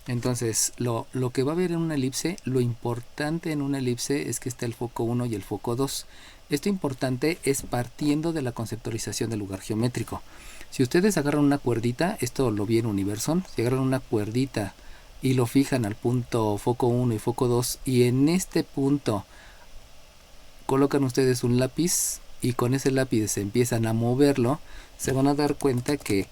Entonces, lo que va a haber en una elipse, lo importante en una elipse es que está el foco 1 y el foco 2. Esto importante es partiendo de la conceptualización del lugar geométrico. Si ustedes agarran una cuerdita, esto lo vi en Universon, si agarran una cuerdita y lo fijan al punto foco 1 y foco 2 y en este punto colocan ustedes un lápiz y con ese lápiz empiezan a moverlo, se van a dar cuenta que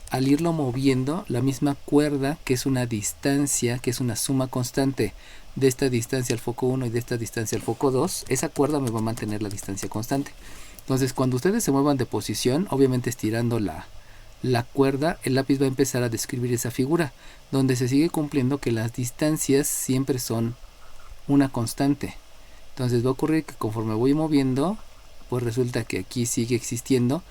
al irlo moviendo, la misma cuerda, que es una distancia, que es una suma constante de esta distancia al foco 1 y de esta distancia al foco 2, esa cuerda me va a mantener la distancia constante. Entonces, cuando ustedes se muevan de posición, obviamente estirando la cuerda, el lápiz va a empezar a describir esa figura, donde se sigue cumpliendo que las distancias siempre son una constante. Entonces va a ocurrir que conforme voy moviendo, pues resulta que aquí sigue existiendo.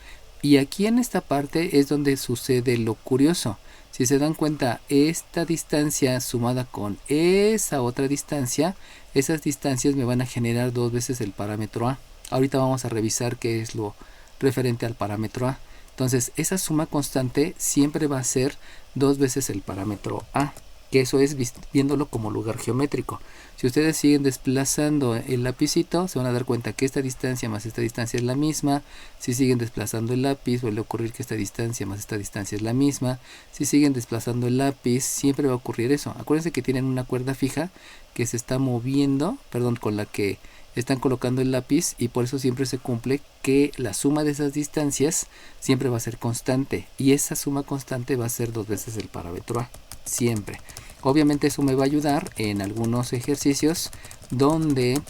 Y aquí en esta parte es donde sucede lo curioso. Si se dan cuenta, esta distancia sumada con esa otra distancia, esas distancias me van a generar dos veces el parámetro A. Ahorita vamos a revisar qué es lo referente al parámetro A. Entonces, esa suma constante siempre va a ser dos veces el parámetro A, que eso es viéndolo como lugar geométrico. Si ustedes siguen desplazando el lapicito, se van a dar cuenta que esta distancia más esta distancia es la misma. Si siguen desplazando el lápiz, vuelve a ocurrir que esta distancia más esta distancia es la misma. Si siguen desplazando el lápiz, siempre va a ocurrir eso. Acuérdense que tienen una cuerda fija que se está moviendo, con la que están colocando el lápiz, y por eso siempre se cumple que la suma de esas distancias siempre va a ser constante, y esa suma constante va a ser dos veces el parámetro A, siempre. Obviamente eso me va a ayudar en algunos ejercicios donde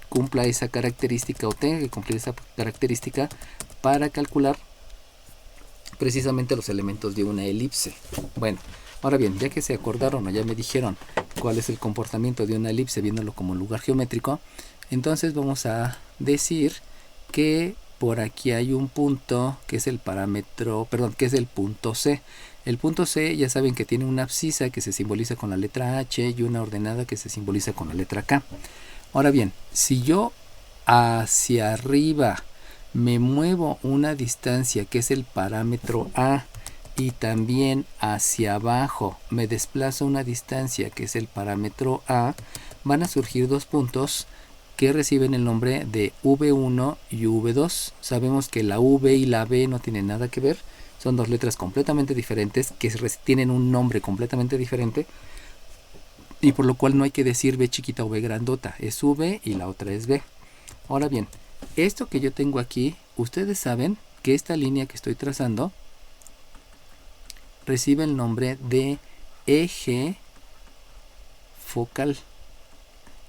cumpla esa característica o tenga que cumplir esa característica para calcular precisamente los elementos de una elipse. Bueno, ahora bien, ya que se acordaron o ya me dijeron cuál es el comportamiento de una elipse viéndolo como lugar geométrico, entonces vamos a decir que por aquí hay un punto que es el parámetro, que es el punto C. El punto C ya saben que tiene una abscisa que se simboliza con la letra H y una ordenada que se simboliza con la letra K. Ahora bien, si yo hacia arriba me muevo una distancia que es el parámetro A y también hacia abajo me desplazo una distancia que es el parámetro A, van a surgir dos puntos que reciben el nombre de V1 y V2. Sabemos que la V y la B no tienen nada que ver, son dos letras completamente diferentes que tienen un nombre completamente diferente, y por lo cual no hay que decir B chiquita o B grandota, es V y la otra es B. Ahora bien, esto que yo tengo aquí, ustedes saben que esta línea que estoy trazando recibe el nombre de eje focal,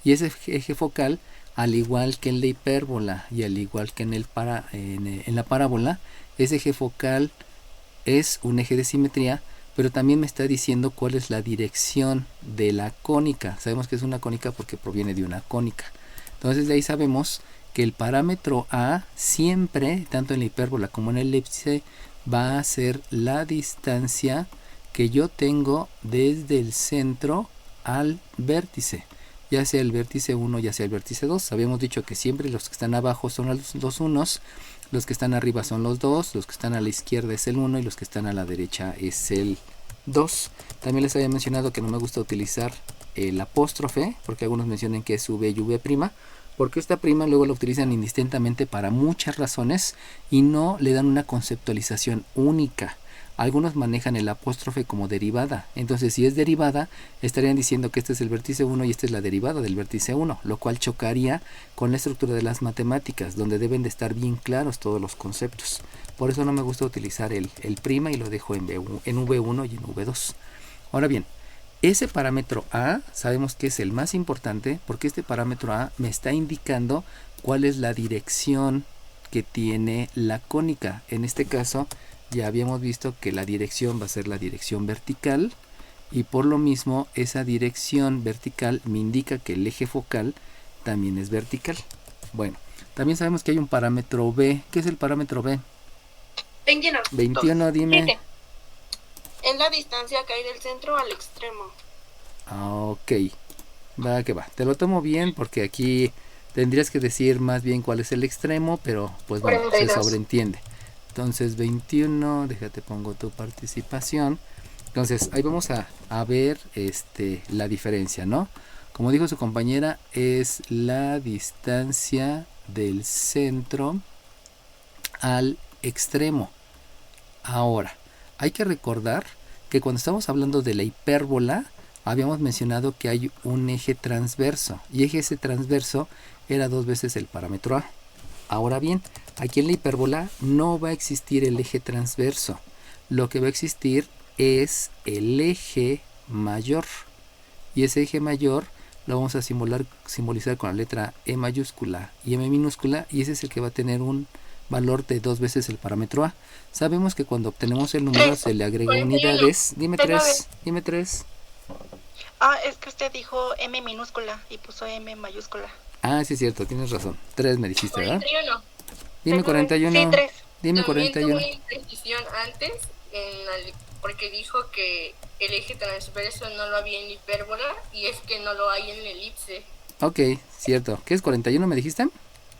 y ese eje focal, al igual que en la hipérbola y al igual que en la parábola, ese eje focal es un eje de simetría, pero también me está diciendo cuál es la dirección de la cónica. Sabemos que es una cónica porque proviene de una cónica. Entonces de ahí sabemos que el parámetro A siempre, tanto en la hipérbola como en el elipse, va a ser la distancia que yo tengo desde el centro al vértice, ya sea el vértice 1 ya sea el vértice 2. Habíamos dicho que siempre los que están abajo son los unos, los que están arriba son los 2, los que están a la izquierda es el 1 y los que están a la derecha es el 2. También les había mencionado que no me gusta utilizar el apóstrofe, porque algunos mencionan que es V y V', porque esta prima luego la utilizan indistintamente para muchas razones y no le dan una conceptualización única. Algunos manejan el apóstrofe como derivada, entonces si es derivada estarían diciendo que este es el vértice 1 y esta es la derivada del vértice 1, lo cual chocaría con la estructura de las matemáticas, donde deben de estar bien claros todos los conceptos. Por eso no me gusta utilizar el prima y lo dejo en V1 y en V2. Ahora bien, ese parámetro A sabemos que es el más importante porque este parámetro A me está indicando cuál es la dirección que tiene la cónica. En este caso ya habíamos visto que la dirección va a ser la dirección vertical, y por lo mismo esa dirección vertical me indica que el eje focal también es vertical. Bueno, también sabemos que hay un parámetro B. ¿Qué es el parámetro B? 21. 21, dime. 7. Es la distancia que hay del centro al extremo. Ok, va que va. Te lo tomo bien porque aquí tendrías que decir más bien cuál es el extremo, pero pues bueno, 42. se sobreentiende. Entonces 21, déjate pongo tu participación. Entonces, ahí vamos a ver la diferencia, ¿no? Como dijo su compañera, es la distancia del centro al extremo. Ahora, hay que recordar que cuando estamos hablando de la hipérbola, habíamos mencionado que hay un eje transverso, y ese transverso era 2 veces el parámetro A. Ahora bien, aquí en la hipérbola no va a existir el eje transverso. Lo que va a existir es el eje mayor. Y ese eje mayor lo vamos a simbolizar con la letra E mayúscula y M minúscula, y ese es el que va a tener un valor de 2 veces el parámetro A. Sabemos que cuando obtenemos el número 3, se le agrega 41. unidades. Dime 39. 3, dime 3. Es que usted dijo M minúscula y puso M mayúscula. Ah, sí es cierto, tienes razón. 3 me dijiste, ¿verdad? 41. Dime 41. Sí, 3. Dime También 41. tuvo imprecisión antes porque dijo que el eje transverso no lo había en la hipérbola y es que no lo hay en la elipse. Ok, cierto. ¿Qué es 41 me dijiste?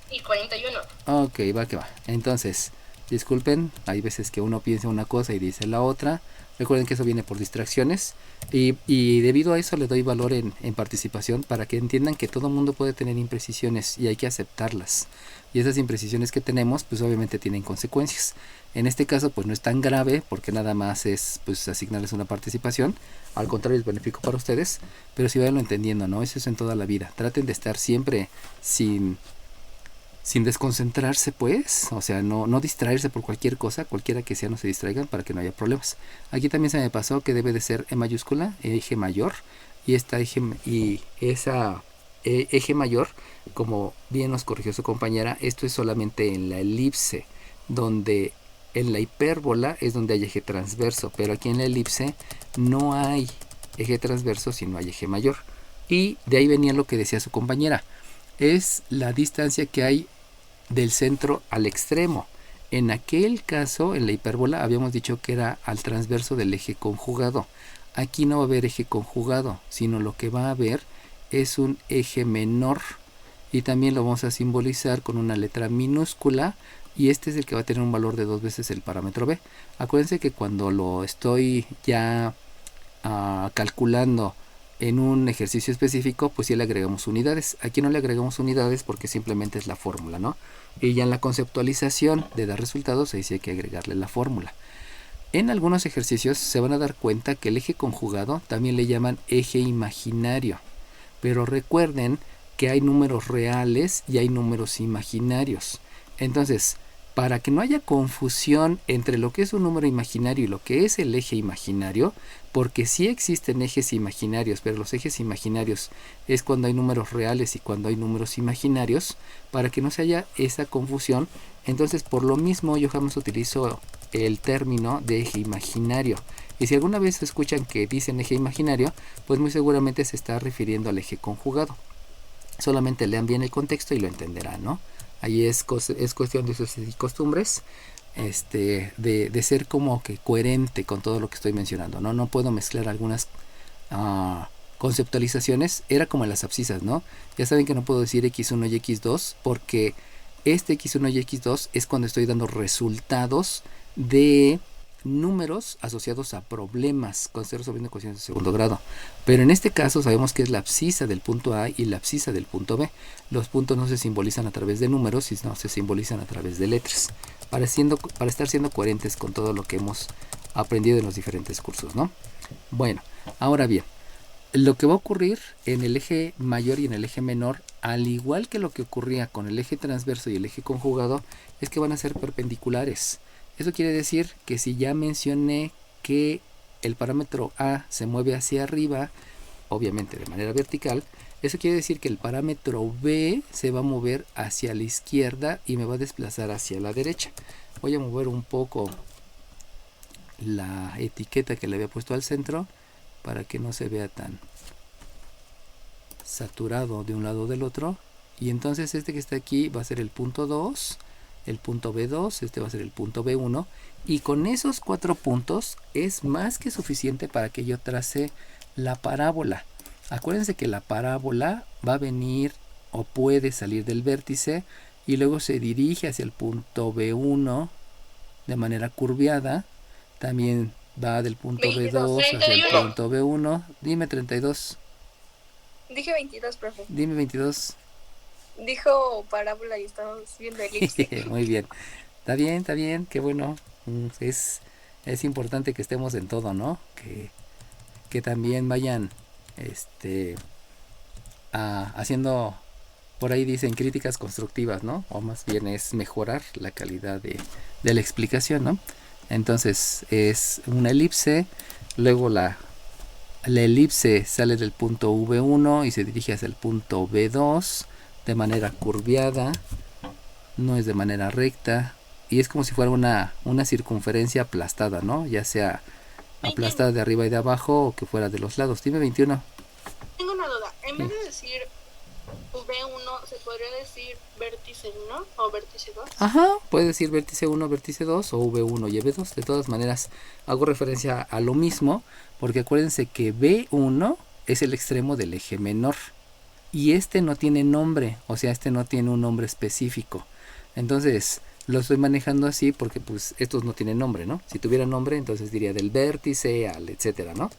Y 41. Ok, va que va. Entonces, disculpen, hay veces que uno piensa una cosa y dice la otra. Recuerden que eso viene por distracciones. Y debido a eso le doy valor en participación para que entiendan que todo mundo puede tener imprecisiones y hay que aceptarlas. Y esas imprecisiones que tenemos, pues obviamente tienen consecuencias. En este caso, pues no es tan grave porque nada más es pues asignarles una participación. Al contrario, es benéfico para ustedes. Pero si vayanlo entendiendo, ¿no? Eso es en toda la vida. Traten de estar siempre sin desconcentrarse, pues, o sea, no distraerse por cualquier cosa, cualquiera que sea, no se distraigan para que no haya problemas. Aquí también se me pasó que debe de ser E mayúscula, eje mayor, y esa eje mayor, como bien nos corrigió su compañera, esto es solamente en la elipse, donde en la hipérbola es donde hay eje transverso, pero aquí en la elipse no hay eje transverso, sino hay eje mayor. Y de ahí venía lo que decía su compañera, es la distancia que hay del centro al extremo. En aquel caso, en la hipérbola, habíamos dicho que era al transverso del eje conjugado. Aquí no va a haber eje conjugado, sino lo que va a haber es un eje menor. Y también lo vamos a simbolizar con una letra minúscula. Y este es el que va a tener un valor de 2 veces el parámetro B. Acuérdense que cuando lo estoy ya calculando en un ejercicio específico, pues ya le agregamos unidades. Aquí no le agregamos unidades porque simplemente es la fórmula, ¿no? Y ya en la conceptualización de dar resultados, ahí sí hay que agregarle la fórmula. En algunos ejercicios se van a dar cuenta que el eje conjugado también le llaman eje imaginario. Pero recuerden que hay números reales y hay números imaginarios. Entonces, para que no haya confusión entre lo que es un número imaginario y lo que es el eje imaginario, porque sí existen ejes imaginarios, pero los ejes imaginarios es cuando hay números reales y cuando hay números imaginarios, para que no se haya esa confusión, entonces por lo mismo yo jamás utilizo el término de eje imaginario. Y si alguna vez escuchan que dicen eje imaginario, pues muy seguramente se está refiriendo al eje conjugado. Solamente lean bien el contexto y lo entenderán, ¿no? Ahí es cuestión de usos y costumbres, de ser como que coherente con todo lo que estoy mencionando, ¿no? No puedo mezclar algunas conceptualizaciones. Era como en las abscisas, ¿no? Ya saben que no puedo decir x1 y x2 porque este x1 y x2 es cuando estoy dando resultados de números asociados a problemas con ser resolviendo ecuaciones de segundo grado. Pero en este caso sabemos que es la abscisa del punto A y la abscisa del punto B. Los puntos no se simbolizan a través de números, sino se simbolizan a través de letras, para estar siendo coherentes con todo lo que hemos aprendido en los diferentes cursos, ¿no? Bueno, ahora bien, lo que va a ocurrir en el eje mayor y en el eje menor, al igual que lo que ocurría con el eje transverso y el eje conjugado, es que van a ser perpendiculares. Eso quiere decir que si ya mencioné que el parámetro A se mueve hacia arriba, obviamente de manera vertical, eso quiere decir que el parámetro B se va a mover hacia la izquierda y me va a desplazar hacia la derecha. Voy a mover un poco la etiqueta que le había puesto al centro para que no se vea tan saturado de un lado o del otro. Y entonces este que está aquí va a ser el punto 2, el punto B2, este va a ser el punto B1, y con esos 4 puntos es más que suficiente para que yo trace la parábola. Acuérdense que la parábola va a venir o puede salir del vértice y luego se dirige hacia el punto B1 de manera curviada. También Va del punto 22, B2 hacia el 31. punto B1. Dime 32. Dije 22, profe. Dime 22. Dijo parábola y estamos viendo elipse. Muy bien. Está bien, qué bueno. Es importante que estemos en todo, ¿no? Que también vayan haciendo, por ahí dicen, críticas constructivas, ¿no? O más bien es mejorar la calidad de la explicación, ¿no? Entonces es una elipse, luego la elipse sale del punto V1 y se dirige hacia el punto B2 de manera curviada, no es de manera recta, y es como si fuera una circunferencia aplastada, ¿no? Ya sea aplastada de arriba y de abajo o que fuera de los lados. Dime 21. Tengo una duda. En vez de decir V1, ¿se podría decir vértice 1 o vértice 2? Ajá, puede decir vértice 1, vértice 2 o V1 y V2. De todas maneras, hago referencia a lo mismo, porque acuérdense que B1 es el extremo del eje menor y este no tiene nombre, o sea, este no tiene un nombre específico. Entonces, lo estoy manejando así porque pues estos no tienen nombre, ¿no? Si tuviera nombre, entonces diría del vértice al etcétera, ¿no?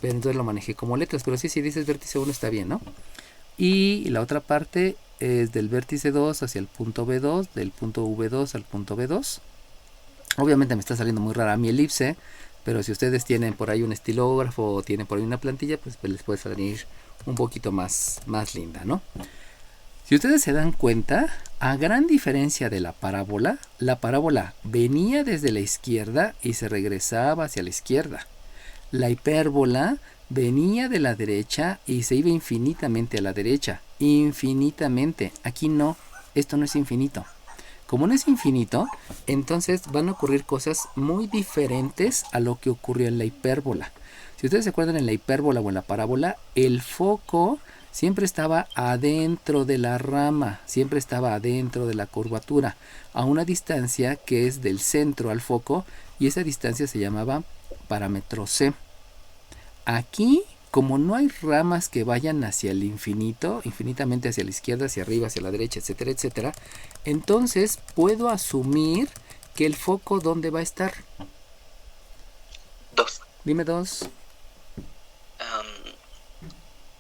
Pero entonces lo manejé como letras, pero sí, si dices vértice 1 está bien, ¿no? Y la otra parte es del vértice 2 hacia el punto B2, del punto V2 al punto B2. Obviamente me está saliendo muy rara mi elipse, pero si ustedes tienen por ahí un estilógrafo o tienen por ahí una plantilla, pues les puede salir un poquito más linda, ¿no? Si ustedes se dan cuenta, a gran diferencia de la parábola venía desde la izquierda y se regresaba hacia la izquierda. La hipérbola venía de la derecha y se iba infinitamente a la derecha. Infinitamente. Aquí no, esto no es infinito. Como no es infinito, entonces van a ocurrir cosas muy diferentes a lo que ocurrió en la hipérbola. Si ustedes se acuerdan, en la hipérbola o en la parábola, el foco siempre estaba adentro de la rama, siempre estaba adentro de la curvatura, a una distancia que es del centro al foco, y esa distancia se llamaba parámetro C. Aquí, como no hay ramas que vayan hacia el infinito, infinitamente hacia la izquierda, hacia arriba, hacia la derecha, etcétera, etcétera, entonces puedo asumir que el foco, ¿dónde va a estar? 2. Dime 2.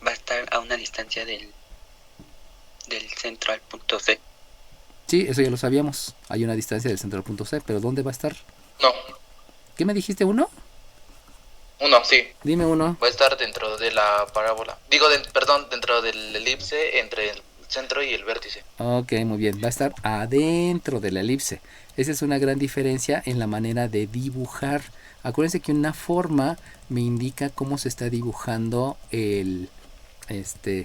Va a estar a una distancia del centro al punto C. Sí, eso ya lo sabíamos. Hay una distancia del centro al punto C, pero ¿dónde va a estar? No, ¿Qué me dijiste, 1? 1, sí. Dime 1. Va a estar dentro de la parábola. Dentro del elipse entre el centro y el vértice. Ok, muy bien. Va a estar adentro de la elipse. Esa es una gran diferencia en la manera de dibujar. Acuérdense que una forma me indica cómo se está dibujando el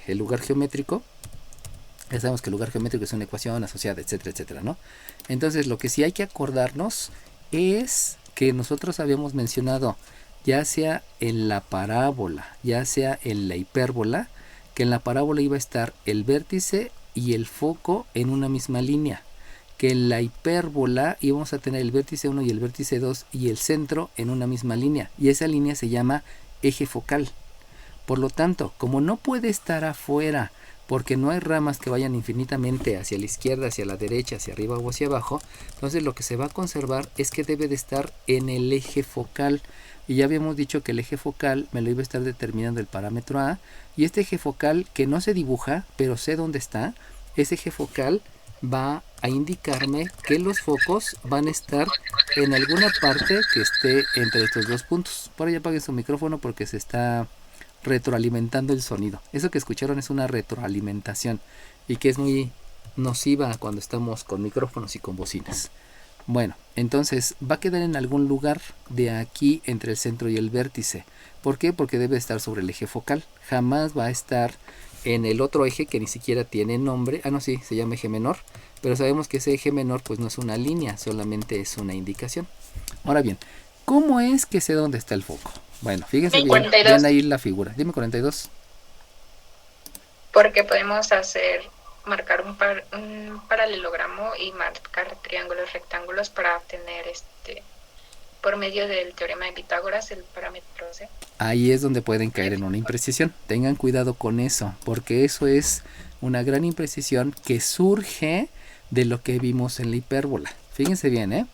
lugar geométrico. Ya sabemos que el lugar geométrico es una ecuación asociada, etcétera, etcétera, ¿no? Entonces, lo que sí hay que acordarnos es que nosotros habíamos mencionado, ya sea en la parábola, ya sea en la hipérbola, que en la parábola iba a estar el vértice y el foco en una misma línea, que en la hipérbola íbamos a tener el vértice 1 y el vértice 2 y el centro en una misma línea, y esa línea se llama eje focal. Por lo tanto, como no puede estar afuera, porque no hay ramas que vayan infinitamente hacia la izquierda, hacia la derecha, hacia arriba o hacia abajo, entonces lo que se va a conservar es que debe de estar en el eje focal. Y ya habíamos dicho que el eje focal me lo iba a estar determinando el parámetro A, y este eje focal, que no se dibuja, pero sé dónde está, ese eje focal va a indicarme que los focos van a estar en alguna parte que esté entre estos dos puntos. Por ahí apaguen su micrófono porque se está retroalimentando el sonido. Eso que escucharon es una retroalimentación y que es muy nociva cuando estamos con micrófonos y con bocinas. Bueno, entonces va a quedar en algún lugar de aquí entre el centro y el vértice. ¿Por qué? Porque debe estar sobre el eje focal. Jamás va a estar en el otro eje que ni siquiera tiene nombre. Ah, no, sí, se llama eje menor. Pero sabemos que ese eje menor pues no es una línea, solamente es una indicación. Ahora bien, ¿cómo es que sé dónde está el foco? Bueno, fíjense bien, 42. ven ahí la figura. Dime 42. Porque podemos marcar un paralelogramo y marcar triángulos rectángulos para obtener por medio del teorema de Pitágoras el parámetro C. Ahí es donde pueden caer en una imprecisión. Tengan cuidado con eso, porque eso es una gran imprecisión que surge de lo que vimos en la hipérbola. Fíjense bien,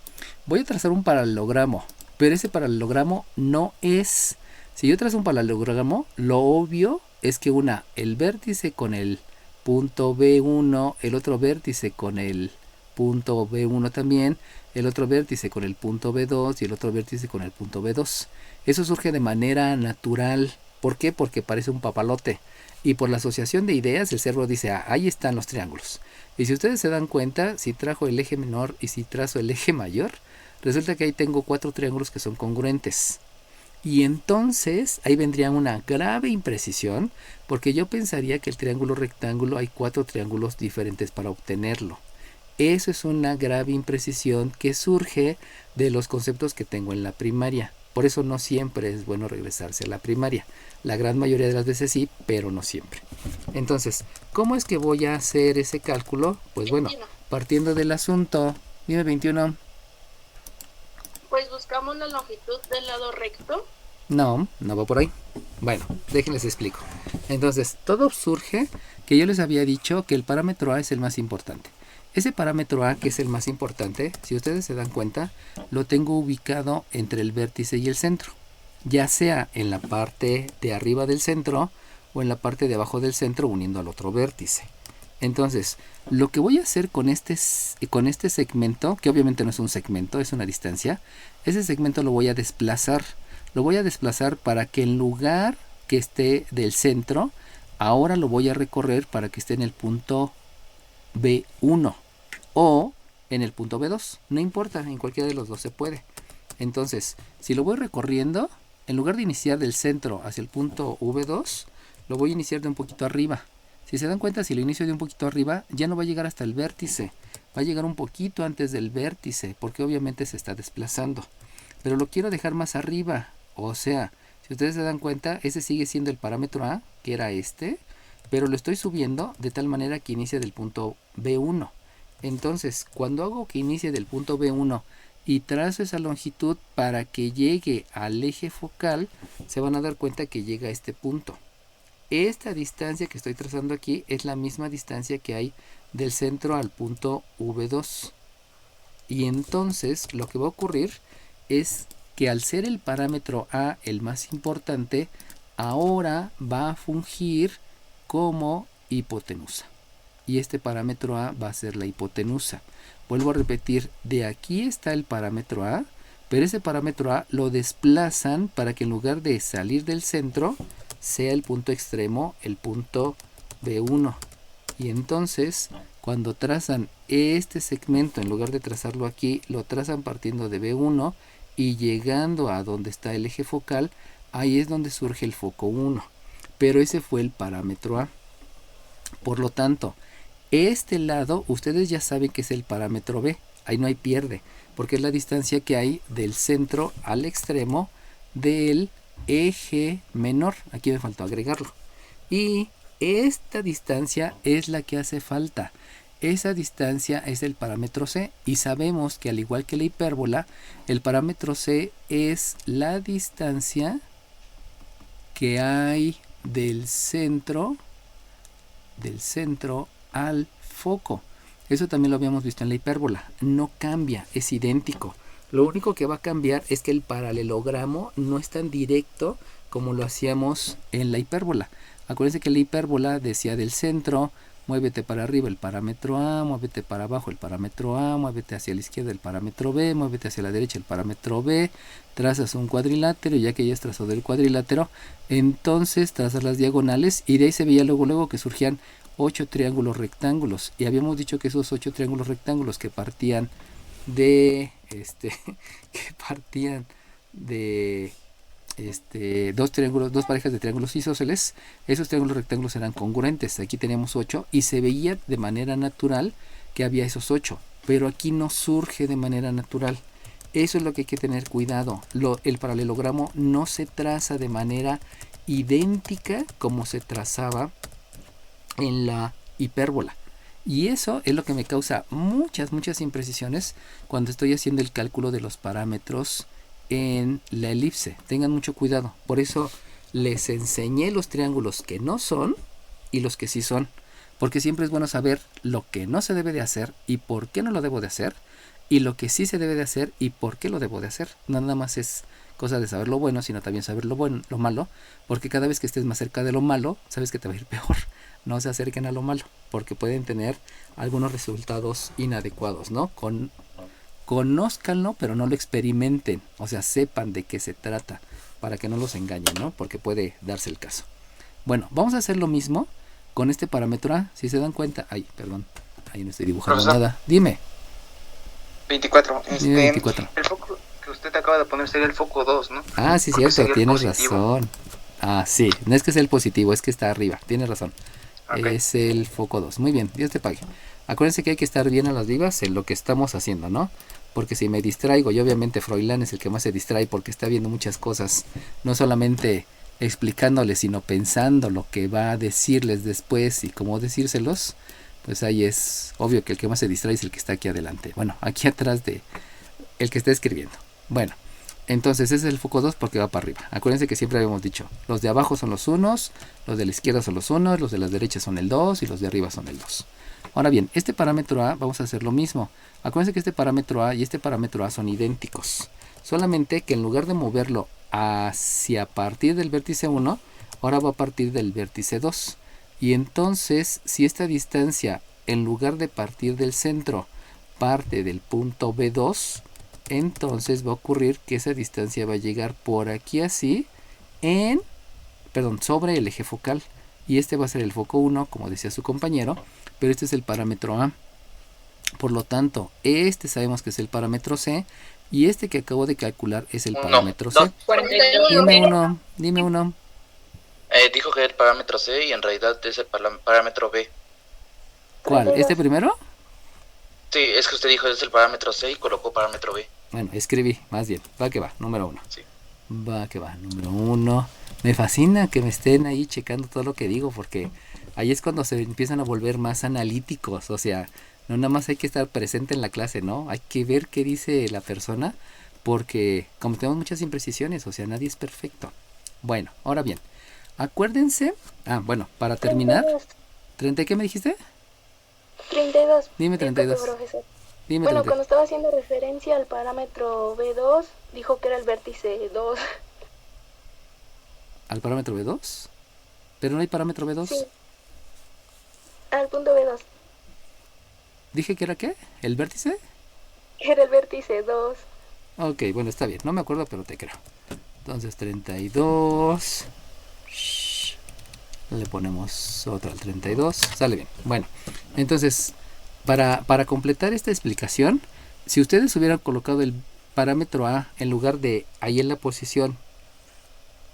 voy a trazar un paralelogramo pero ese paralelogramo no es. Si yo trazo un paralelogramo, lo obvio es que el vértice con el punto B1, el otro vértice con el punto B1 también, el otro vértice con el punto B2 y el otro vértice con el punto B2. Eso surge de manera natural. ¿Por qué? Porque parece un papalote. Y por la asociación de ideas, el cerebro dice, ahí están los triángulos. Y si ustedes se dan cuenta, si trajo el eje menor y si trazo el eje mayor, resulta que ahí tengo 4 triángulos que son congruentes. Y entonces ahí vendría una grave imprecisión, porque yo pensaría que el triángulo rectángulo hay 4 triángulos diferentes para obtenerlo. Eso es una grave imprecisión que surge de los conceptos que tengo en la primaria. Por eso no siempre es bueno regresarse a la primaria. La gran mayoría de las veces sí, pero no siempre. Entonces, ¿cómo es que voy a hacer ese cálculo? Pues bueno, 21. partiendo del asunto. Dime 21. Pues buscamos la longitud del lado recto. No va por ahí. Bueno, déjenles explico. Entonces, todo surge que yo les había dicho que el parámetro A es el más importante. Ese parámetro A, que es el más importante, si ustedes se dan cuenta, lo tengo ubicado entre el vértice y el centro. Ya sea en la parte de arriba del centro o en la parte de abajo del centro uniendo al otro vértice. Entonces, lo que voy a hacer con este segmento, que obviamente no es un segmento, es una distancia, ese segmento lo voy a desplazar. Lo voy a desplazar para que en lugar que esté del centro, ahora lo voy a recorrer para que esté en el punto B1 o en el punto B2. No importa, en cualquiera de los dos se puede. Entonces, si lo voy recorriendo, en lugar de iniciar del centro hacia el punto V2, lo voy a iniciar de un poquito arriba. Si se dan cuenta, si lo inicio de un poquito arriba, ya no va a llegar hasta el vértice. Va a llegar un poquito antes del vértice, porque obviamente se está desplazando. Pero lo quiero dejar más arriba. O sea, si ustedes se dan cuenta, ese sigue siendo el parámetro A, que era este, pero lo estoy subiendo de tal manera que inicie del punto B1. Entonces, cuando hago que inicie del punto B1 y trazo esa longitud para que llegue al eje focal, se van a dar cuenta que llega a este punto. Esta distancia que estoy trazando aquí es la misma distancia que hay del centro al punto V2. Y entonces lo que va a ocurrir es que al ser el parámetro A el más importante, ahora va a fungir como hipotenusa. Y este parámetro A va a ser la hipotenusa. Vuelvo a repetir, de aquí está el parámetro A, pero ese parámetro A lo desplazan para que en lugar de salir del centro, sea el punto extremo, el punto B1. Y entonces, cuando trazan este segmento, en lugar de trazarlo aquí, lo trazan partiendo de B1 y llegando a donde está el eje focal, ahí es donde surge el foco 1. Pero ese fue el parámetro A. Por lo tanto, este lado, ustedes ya saben que es el parámetro B. Ahí no hay pierde, porque es la distancia que hay del centro al extremo del eje menor. Aquí me faltó agregarlo. Y esta distancia es la que hace falta. Esa distancia es el parámetro C. Y sabemos que al igual que la hipérbola, el parámetro C es la distancia que hay del centro al foco. Eso también lo habíamos visto en la hipérbola. No cambia, es idéntico. Lo único que va a cambiar es que el paralelogramo no es tan directo como lo hacíamos en la hipérbola. Acuérdense que la hipérbola decía del centro, muévete para arriba el parámetro A, muévete para abajo el parámetro A, muévete hacia la izquierda el parámetro B, muévete hacia la derecha el parámetro B, trazas un cuadrilátero y ya que ya has trazado el cuadrilátero, entonces trazas las diagonales y de ahí se veía luego que surgían 8 triángulos rectángulos. Y habíamos dicho que esos 8 triángulos rectángulos que partían de dos parejas de triángulos isósceles, esos triángulos rectángulos eran congruentes. Aquí teníamos 8 y se veía de manera natural que había esos 8, pero aquí no surge de manera natural. Eso es lo que hay que tener cuidado. El paralelogramo no se traza de manera idéntica como se trazaba en la hipérbola. Y eso es lo que me causa muchas imprecisiones cuando estoy haciendo el cálculo de los parámetros en la elipse. Tengan mucho cuidado. Por eso les enseñé los triángulos que no son y los que sí son. Porque siempre es bueno saber lo que no se debe de hacer y por qué no lo debo de hacer. y lo que sí se debe de hacer y por qué lo debo de hacer. No nada más es cosa de saber lo bueno, sino también saber lo bueno, lo malo, porque cada vez que estés más cerca de lo malo, sabes que te va a ir peor. No se acerquen a lo malo, porque pueden tener algunos resultados inadecuados, ¿no? Conózcanlo, pero no lo experimenten, o sea, sepan de qué se trata, para que no los engañen, ¿no? Porque puede darse el caso. Bueno, vamos a hacer lo mismo con este parámetro A, si se dan cuenta. Ay, perdón, ahí no estoy dibujando Profesor. nada. Dime. 24. Dime 24. El foco que usted acaba de poner sería el foco 2, ¿no? Ah, sí, Porque cierto, sería el tienes positivo. razón. Ah, sí, no es que sea el positivo, es que está arriba, tienes razón. Ok. Es el foco 2. Muy bien, Dios te pague. Acuérdense que hay que estar bien a las vivas en lo que estamos haciendo, ¿no? Porque si me distraigo, y obviamente Froilán es el que más se distrae porque está viendo muchas cosas, no solamente explicándoles, sino pensando lo que va a decirles después y cómo decírselos, pues ahí es obvio que el que más se distrae es el que está aquí adelante. Bueno, aquí atrás de el que está escribiendo. Bueno, entonces ese es el foco 2 porque va para arriba. Acuérdense que siempre habíamos dicho, los de abajo son los unos, los de la izquierda son los unos, los de la derecha son el 2 y los de arriba son el 2. Ahora bien, este parámetro A vamos a hacer lo mismo. Acuérdense que este parámetro A y este parámetro A son idénticos. Solamente que en lugar de moverlo hacia partir del vértice 1, ahora va a partir del vértice 2. Y entonces, si esta distancia, en lugar de partir del centro, parte del punto B2, entonces va a ocurrir que esa distancia va a llegar por aquí así, sobre el eje focal. Y este va a ser el foco 1, como decía su compañero, pero este es el parámetro A. Por lo tanto, este sabemos que es el parámetro C, y este que acabo de calcular es el parámetro C. 41. Dime uno. Dijo que era el parámetro C y en realidad es el parámetro B. ¿Cuál? ¿Este primero? Sí, es que usted dijo es el parámetro C y colocó parámetro B. Bueno, escribí, más bien. Va que va, número 1. Sí. Va que va, número 1. Me fascina que me estén ahí checando todo lo que digo, porque ahí es cuando se empiezan a volver más analíticos. O sea, no nada más hay que estar presente en la clase, ¿no? Hay que ver qué dice la persona, porque como tenemos muchas imprecisiones, o sea, nadie es perfecto. Bueno, ahora bien, acuérdense. Para terminar. 30, ¿qué me dijiste? 32. Dime 32. Disculpe, profesor. Dime Bueno, 32. cuando estaba haciendo referencia al parámetro B2, dijo que era el vértice 2. ¿Al parámetro B2? Pero no hay parámetro B2. Sí. Al punto B2. ¿Dije que era qué? ¿El vértice? Era el vértice 2. Ok, bueno, está bien. No me acuerdo, pero te creo. Entonces 32. Le ponemos otra al 32. Sale bien. Bueno, entonces, para completar esta explicación, si ustedes hubieran colocado el parámetro A en lugar de ahí en la posición,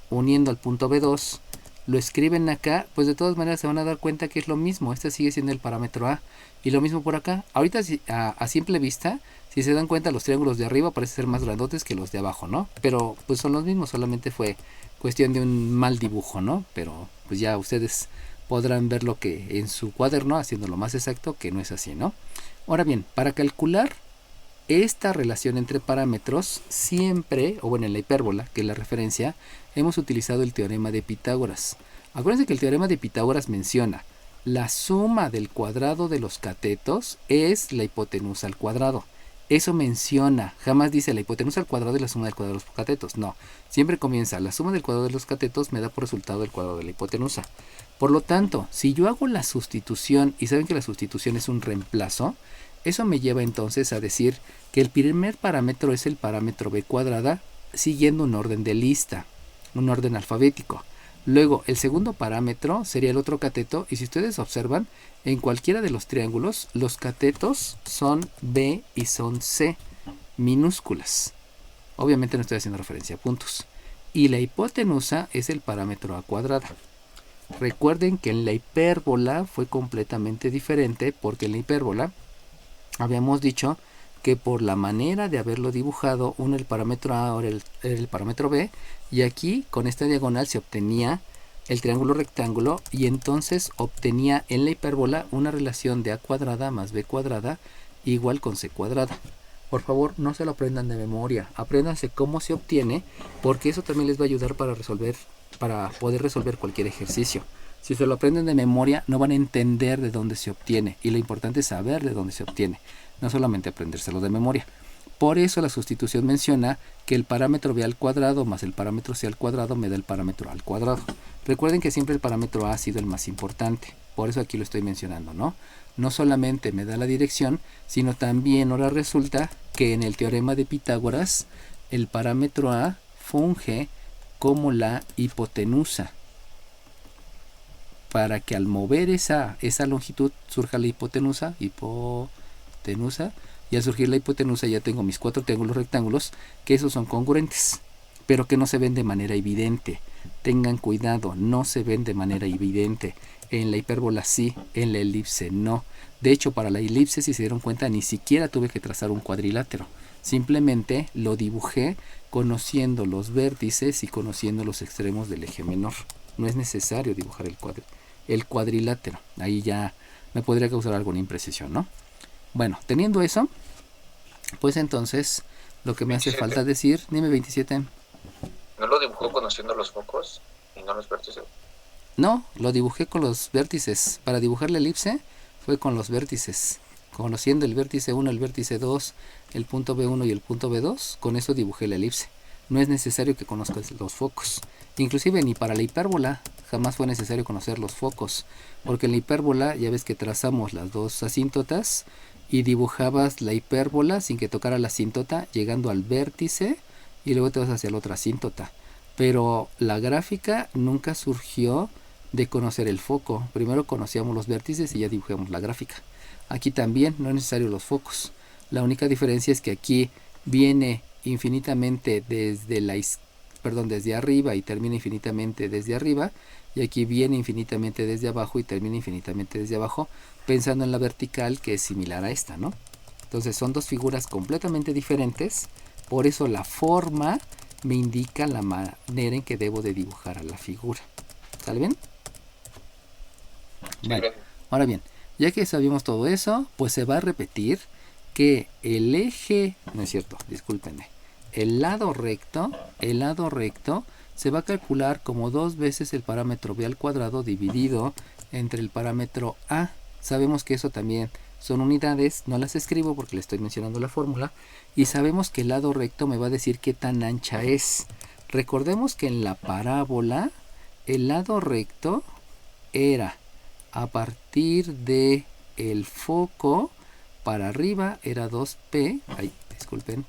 uniendo al punto B2, lo escriben acá, pues de todas maneras se van a dar cuenta que es lo mismo. Este sigue siendo el parámetro A. Y lo mismo por acá. Ahorita a simple vista, si se dan cuenta, los triángulos de arriba parecen ser más grandotes que los de abajo, ¿no? Pero pues son los mismos, solamente fue cuestión de un mal dibujo, ¿no? Pero pues ya ustedes podrán ver lo que en su cuaderno, haciéndolo más exacto, que no es así, ¿no? Ahora bien, para calcular esta relación entre parámetros, siempre, o bueno, en la hipérbola, que es la referencia, hemos utilizado el teorema de Pitágoras. Acuérdense que el teorema de Pitágoras menciona la suma del cuadrado de los catetos es la hipotenusa al cuadrado. Eso menciona, jamás dice la hipotenusa al cuadrado y la suma del cuadrado de los catetos. No, siempre comienza la suma del cuadrado de los catetos me da por resultado el cuadrado de la hipotenusa. Por lo tanto, si yo hago la sustitución, y saben que la sustitución es un reemplazo, eso me lleva entonces a decir que el primer parámetro es el parámetro b cuadrada, siguiendo un orden de lista, un orden alfabético. Luego, el segundo parámetro sería el otro cateto, y si ustedes observan, en cualquiera de los triángulos, los catetos son B y son C, minúsculas. Obviamente no estoy haciendo referencia a puntos. Y la hipotenusa es el parámetro A cuadrada. Recuerden que en la hipérbola fue completamente diferente, porque en la hipérbola habíamos dicho que por la manera de haberlo dibujado, uno el parámetro A, ahora el parámetro B, y aquí con esta diagonal se obtenía el triángulo rectángulo, y entonces obtenía en la hipérbola una relación de A cuadrada más B cuadrada igual con C cuadrada. Por favor, no se lo aprendan de memoria, apréndanse cómo se obtiene, porque eso también les va a ayudar para poder resolver cualquier ejercicio. Si se lo aprenden de memoria, no van a entender de dónde se obtiene, y lo importante es saber de dónde se obtiene. no solamente aprendérselo de memoria. Por eso la sustitución menciona que el parámetro b al cuadrado más el parámetro c al cuadrado me da el parámetro a al cuadrado. Recuerden que siempre el parámetro a ha sido el más importante, por eso aquí lo estoy mencionando, ¿no? No solamente me da la dirección, sino también ahora resulta que en el teorema de Pitágoras el parámetro a funge como la hipotenusa, para que al mover esa longitud surja la hipotenusa, y al surgir la hipotenusa ya tengo mis 4 triángulos rectángulos, que esos son congruentes, pero que no se ven de manera evidente. Tengan cuidado, no se ven de manera evidente. En la hipérbola sí, en la elipse no. De hecho, para la elipse, si se dieron cuenta, ni siquiera tuve que trazar un cuadrilátero. Simplemente lo dibujé conociendo los vértices y conociendo los extremos del eje menor. No es necesario dibujar el cuadrilátero. Ahí ya me podría causar alguna imprecisión, ¿no? Bueno, teniendo eso, pues entonces lo que me hace falta decir, dime 27. ¿No lo dibujó conociendo los focos y no los vértices? No, lo dibujé con los vértices. Para dibujar la elipse fue con los vértices. Conociendo el vértice 1, el vértice 2, el punto B1 y el punto B2, con eso dibujé la elipse. No es necesario que conozcas los focos. Inclusive ni para la hipérbola jamás fue necesario conocer los focos, porque en la hipérbola ya ves que trazamos las dos asíntotas y dibujabas la hipérbola sin que tocara la asíntota, llegando al vértice y luego te vas hacia la otra asíntota. Pero la gráfica nunca surgió de conocer el foco. Primero conocíamos los vértices y ya dibujamos la gráfica. Aquí también no es necesario los focos. La única diferencia es que aquí viene infinitamente desde arriba y termina infinitamente desde arriba, y aquí viene infinitamente desde abajo y termina infinitamente desde abajo, pensando en la vertical, que es similar a esta, ¿no? Entonces son dos figuras completamente diferentes, por eso la forma me indica la manera en que debo de dibujar a la figura. ¿Sale bien? Sí, vale. Ahora bien, ya que sabíamos todo eso, pues se va a repetir que el eje, no es cierto, discúlpenme, el lado recto se va a calcular como 2 veces el parámetro b al cuadrado dividido entre el parámetro a. Sabemos que eso también son unidades, no las escribo porque le estoy mencionando la fórmula, y sabemos que el lado recto me va a decir qué tan ancha es. Recordemos que en la parábola el lado recto era a partir de el foco para arriba era 2p,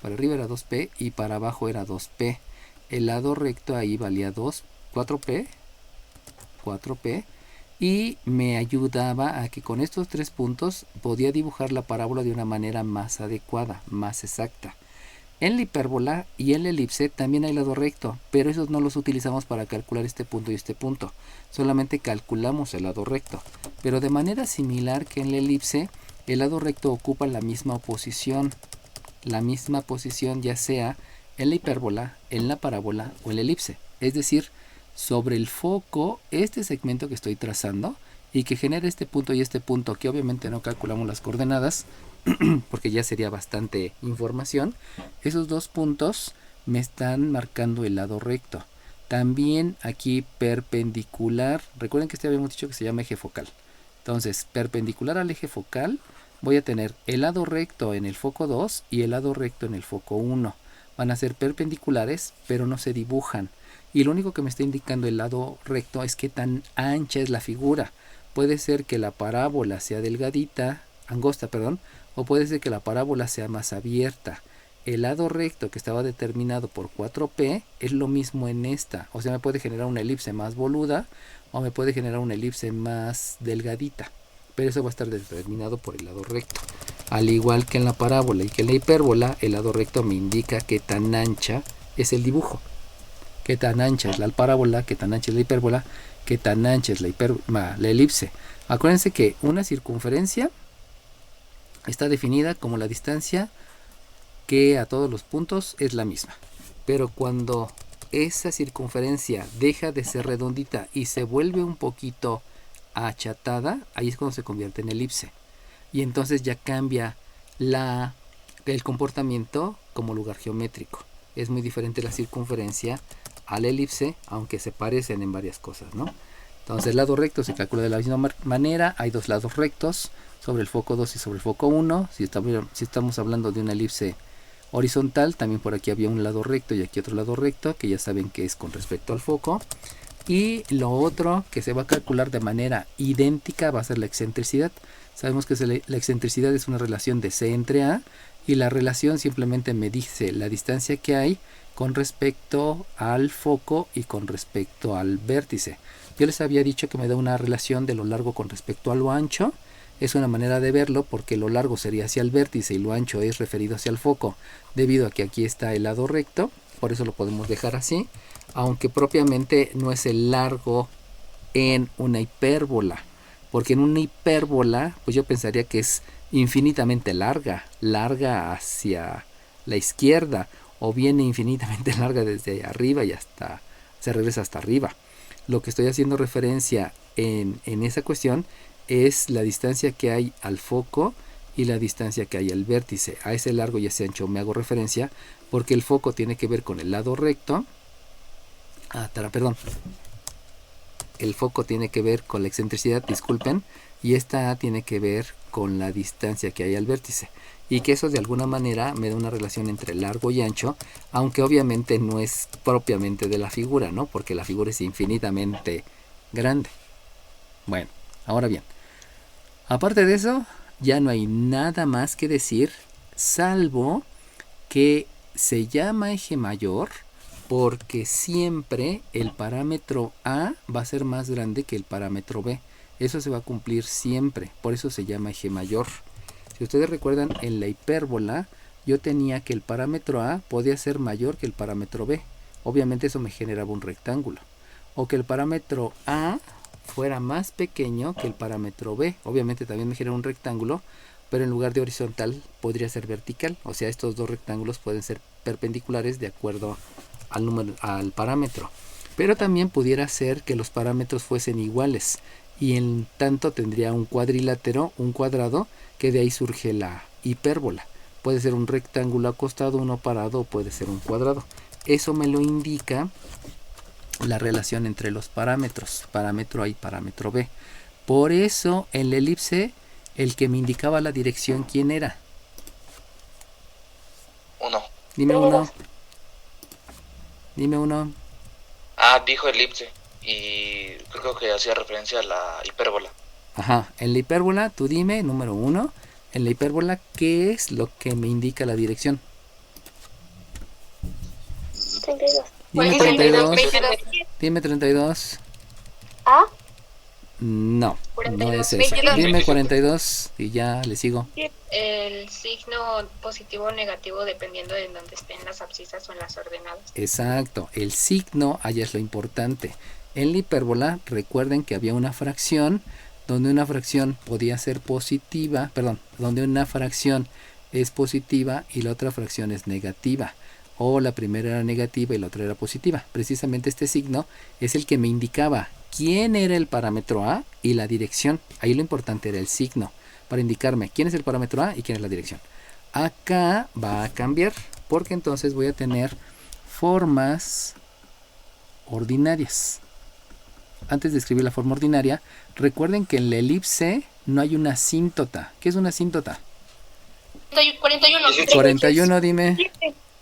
para arriba era 2p y para abajo era 2p. El lado recto ahí valía 4p, y me ayudaba a que con estos 3 puntos podía dibujar la parábola de una manera más adecuada, más exacta. En la hipérbola y en la elipse también hay lado recto, pero esos no los utilizamos para calcular este punto y este punto. Solamente calculamos el lado recto. Pero de manera similar que en la elipse, el lado recto ocupa la misma posición. La misma posición ya sea en la hipérbola, en la parábola o en la elipse. Es decir, sobre el foco, este segmento que estoy trazando y que genera este punto y este punto, que obviamente no calculamos las coordenadas, porque ya sería bastante información. Esos 2 puntos me están marcando el lado recto. También aquí perpendicular, recuerden que habíamos dicho que se llama eje focal. Entonces, perpendicular al eje focal voy a tener el lado recto en el foco 2 y el lado recto en el foco 1. Van a ser perpendiculares, pero no se dibujan. Y lo único que me está indicando el lado recto es qué tan ancha es la figura. Puede ser que la parábola sea angosta, o puede ser que la parábola sea más abierta. El lado recto que estaba determinado por 4p es lo mismo en esta. O sea, me puede generar una elipse más boluda o me puede generar una elipse más delgadita. Pero eso va a estar determinado por el lado recto. Al igual que en la parábola y que en la hipérbola, el lado recto me indica qué tan ancha es el dibujo. Qué tan ancha es la parábola, qué tan ancha es la hipérbola, qué tan ancha es la elipse. Acuérdense que una circunferencia está definida como la distancia que a todos los puntos es la misma. Pero cuando esa circunferencia deja de ser redondita y se vuelve un poquito achatada, ahí es cuando se convierte en elipse. Y entonces ya cambia el comportamiento como lugar geométrico. Es muy diferente la circunferencia a la elipse, aunque se parecen en varias cosas, ¿no? Entonces el lado recto se calcula de la misma manera. Hay dos lados rectos, sobre el foco 2 y sobre el foco 1. Si estamos hablando de una elipse horizontal, también por aquí había un lado recto y aquí otro lado recto, que ya saben que es con respecto al foco. Y lo otro que se va a calcular de manera idéntica va a ser la excentricidad. Sabemos que la excentricidad es una relación de C entre A, y la relación simplemente me dice la distancia que hay con respecto al foco y con respecto al vértice. Yo les había dicho que me da una relación de lo largo con respecto a lo ancho. Es una manera de verlo porque lo largo sería hacia el vértice y lo ancho es referido hacia el foco, debido a que aquí está el lado recto. Por eso lo podemos dejar así, aunque propiamente no es el largo en una hipérbola, porque en una hipérbola pues yo pensaría que es infinitamente larga hacia la izquierda, o viene infinitamente larga desde arriba y hasta se regresa hasta arriba. Lo que estoy haciendo referencia en esa cuestión es la distancia que hay al foco y la distancia que hay al vértice. A ese largo y ese ancho me hago referencia porque el foco tiene que ver con el lado recto. El foco tiene que ver con la excentricidad, disculpen, y esta A tiene que ver con la distancia que hay al vértice. Y que eso de alguna manera me da una relación entre largo y ancho, aunque obviamente no es propiamente de la figura, ¿no? Porque la figura es infinitamente grande. Bueno, ahora bien, aparte de eso, ya no hay nada más que decir, salvo que se llama eje mayor porque siempre el parámetro A va a ser más grande que el parámetro B. Eso se va a cumplir siempre, por eso se llama eje mayor. Si ustedes recuerdan, en la hipérbola yo tenía que el parámetro A podía ser mayor que el parámetro B. Obviamente eso me generaba un rectángulo. O que el parámetro A fuera más pequeño que el parámetro B. Obviamente también me genera un rectángulo, pero en lugar de horizontal podría ser vertical. O sea, estos dos rectángulos pueden ser perpendiculares de acuerdo al parámetro. Pero también pudiera ser que los parámetros fuesen iguales. Y en tanto tendría un cuadrilátero, un cuadrado, que de ahí surge la hipérbola. Puede ser un rectángulo acostado, uno parado, o puede ser un cuadrado. Eso me lo indica la relación entre los parámetros, parámetro A y parámetro B. Por eso en la elipse, el que me indicaba la dirección, ¿quién era? 1. Dime uno. Dime uno. Dijo elipse. Y creo que hacía referencia a la hipérbola. Ajá, en la hipérbola, tú dime, número 1. En la hipérbola, ¿qué es lo que me indica la dirección? 32. Dime 32. Dime 32. ¿A? No, 42. no es eso. Dime 42 y ya le sigo. El signo positivo o negativo dependiendo de dónde estén las abscisas o en las ordenadas. Exacto, el signo, allá es lo importante. En la hipérbola, recuerden que había una fracción donde una fracción podía ser positiva, donde una fracción es positiva y la otra fracción es negativa. O la primera era negativa y la otra era positiva. Precisamente este signo es el que me indicaba quién era el parámetro A y la dirección. Ahí lo importante era el signo, para indicarme quién es el parámetro A y quién es la dirección. Acá va a cambiar, porque entonces voy a tener formas ordinarias. Antes de escribir la forma ordinaria, recuerden que en la elipse no hay una asíntota. ¿Qué es una asíntota? 41. 41, dime.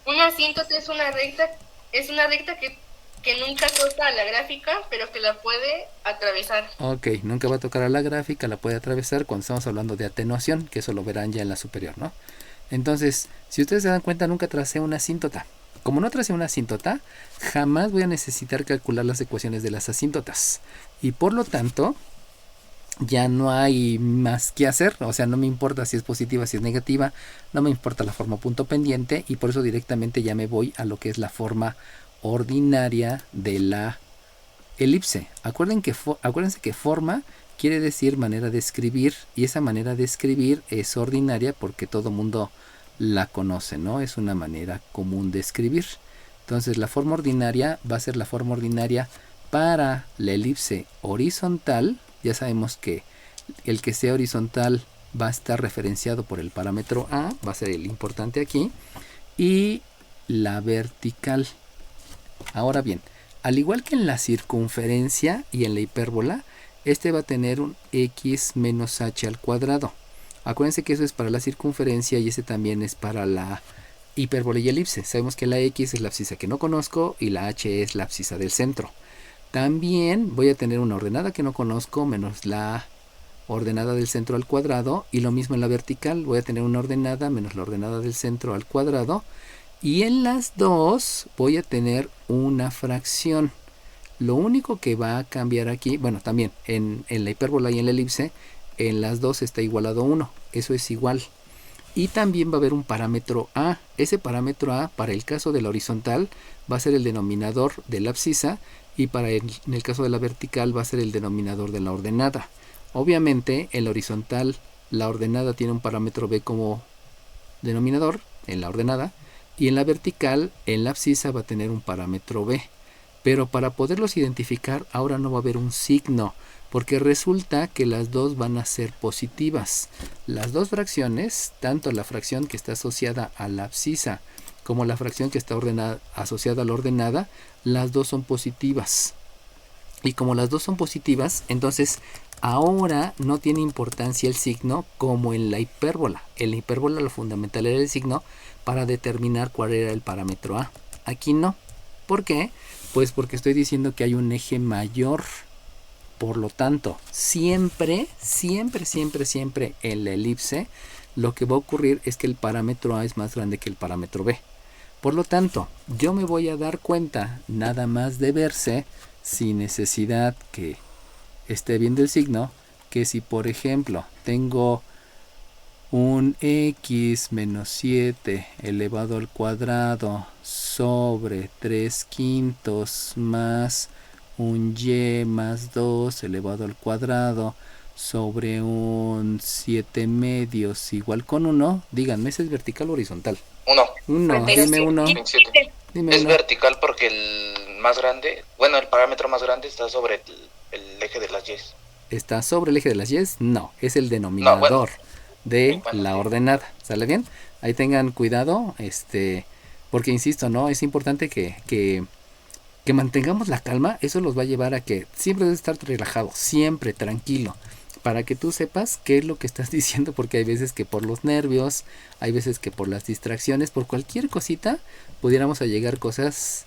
Una asíntota es una recta que nunca toca a la gráfica, pero que la puede atravesar. Ok, nunca va a tocar a la gráfica, la puede atravesar cuando estamos hablando de atenuación, que eso lo verán ya en la superior, ¿no? Entonces, si ustedes se dan cuenta, nunca tracé una asíntota. Como no tracé una asíntota, jamás voy a necesitar calcular las ecuaciones de las asíntotas. Y por lo tanto, ya no hay más que hacer. O sea, no me importa si es positiva, si es negativa. No me importa la forma punto pendiente. Y por eso directamente ya me voy a lo que es la forma ordinaria de la elipse. Acuérdense que forma quiere decir manera de escribir. Y esa manera de escribir es ordinaria porque todo mundo la conoce, ¿no? Es una manera común de escribir. Entonces la forma ordinaria va a ser la forma ordinaria para la elipse horizontal. Ya sabemos que el que sea horizontal va a estar referenciado por el parámetro A, va a ser el importante aquí, y la vertical. Ahora bien, Al igual que en la circunferencia y en la hipérbola, este va a tener un x menos h al cuadrado. Acuérdense que eso es para la circunferencia y ese también es para la hipérbola y elipse. Sabemos que la x es la abscisa que no conozco y la h es la abscisa del centro. También voy a tener una ordenada que no conozco menos la ordenada del centro al cuadrado, y lo mismo en la vertical, voy a tener una ordenada menos la ordenada del centro al cuadrado, y en las dos voy a tener una fracción. Lo único que va a cambiar aquí, bueno, también en la hipérbola y en la elipse, en las dos está igualado a 1, eso es igual. Y también va a haber un parámetro a. Ese parámetro a, para el caso de la horizontal, va a ser el denominador de la abscisa, y en el caso de la vertical va a ser el denominador de la ordenada. Obviamente en la horizontal la ordenada tiene un parámetro b como denominador en la ordenada, y en la vertical, en la abscisa, va a tener un parámetro b. Pero para poderlos identificar ahora no va a haber un signo, porque resulta que las dos van a ser positivas. Las dos fracciones, tanto la fracción que está asociada a la abscisa como la fracción que está asociada a la ordenada, las dos son positivas. Y como las dos son positivas, entonces ahora no tiene importancia el signo como en la hipérbola. En la hipérbola lo fundamental era el signo para determinar cuál era el parámetro a. Aquí no. ¿Por qué? Pues porque estoy diciendo que hay un eje mayor. Por lo tanto, siempre en la elipse lo que va a ocurrir es que el parámetro a es más grande que el parámetro b. Por lo tanto, yo me voy a dar cuenta nada más de verse, sin necesidad que esté viendo el signo, que si por ejemplo tengo un x menos 7 elevado al cuadrado sobre 3/5 más un y más 2 elevado al cuadrado sobre un 7/2 igual con 1, díganme, ¿ese es vertical o horizontal? 1. Dime 1. 27. Dime Es 1. vertical porque el más grande, bueno, el parámetro más grande está sobre el eje de las y. ¿Está sobre el eje de las y? No, es el denominador de la ordenada. ¿Sale bien? Ahí tengan cuidado, porque insisto, ¿no? Es importante que mantengamos la calma. Eso los va a llevar a que siempre debes estar relajado, siempre tranquilo, para que tú sepas qué es lo que estás diciendo, porque hay veces que por los nervios, hay veces que por las distracciones, por cualquier cosita, pudiéramos llegar cosas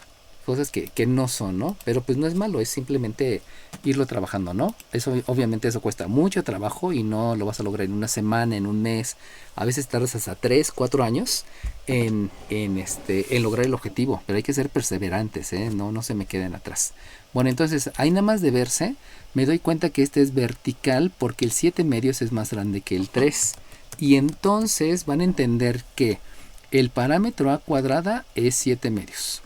que no son, ¿no? Pero pues no es malo, es simplemente irlo trabajando, ¿no? Eso, obviamente eso cuesta mucho trabajo y no lo vas a lograr en una semana, en un mes. A veces tardas hasta 3, 4 años en lograr el objetivo, pero hay que ser perseverantes, no se me queden atrás. Bueno, entonces, ahí nada más de verse, me doy cuenta que este es vertical porque el 7/2 es más grande que el 3. Y entonces van a entender que el parámetro a cuadrada es 7/2.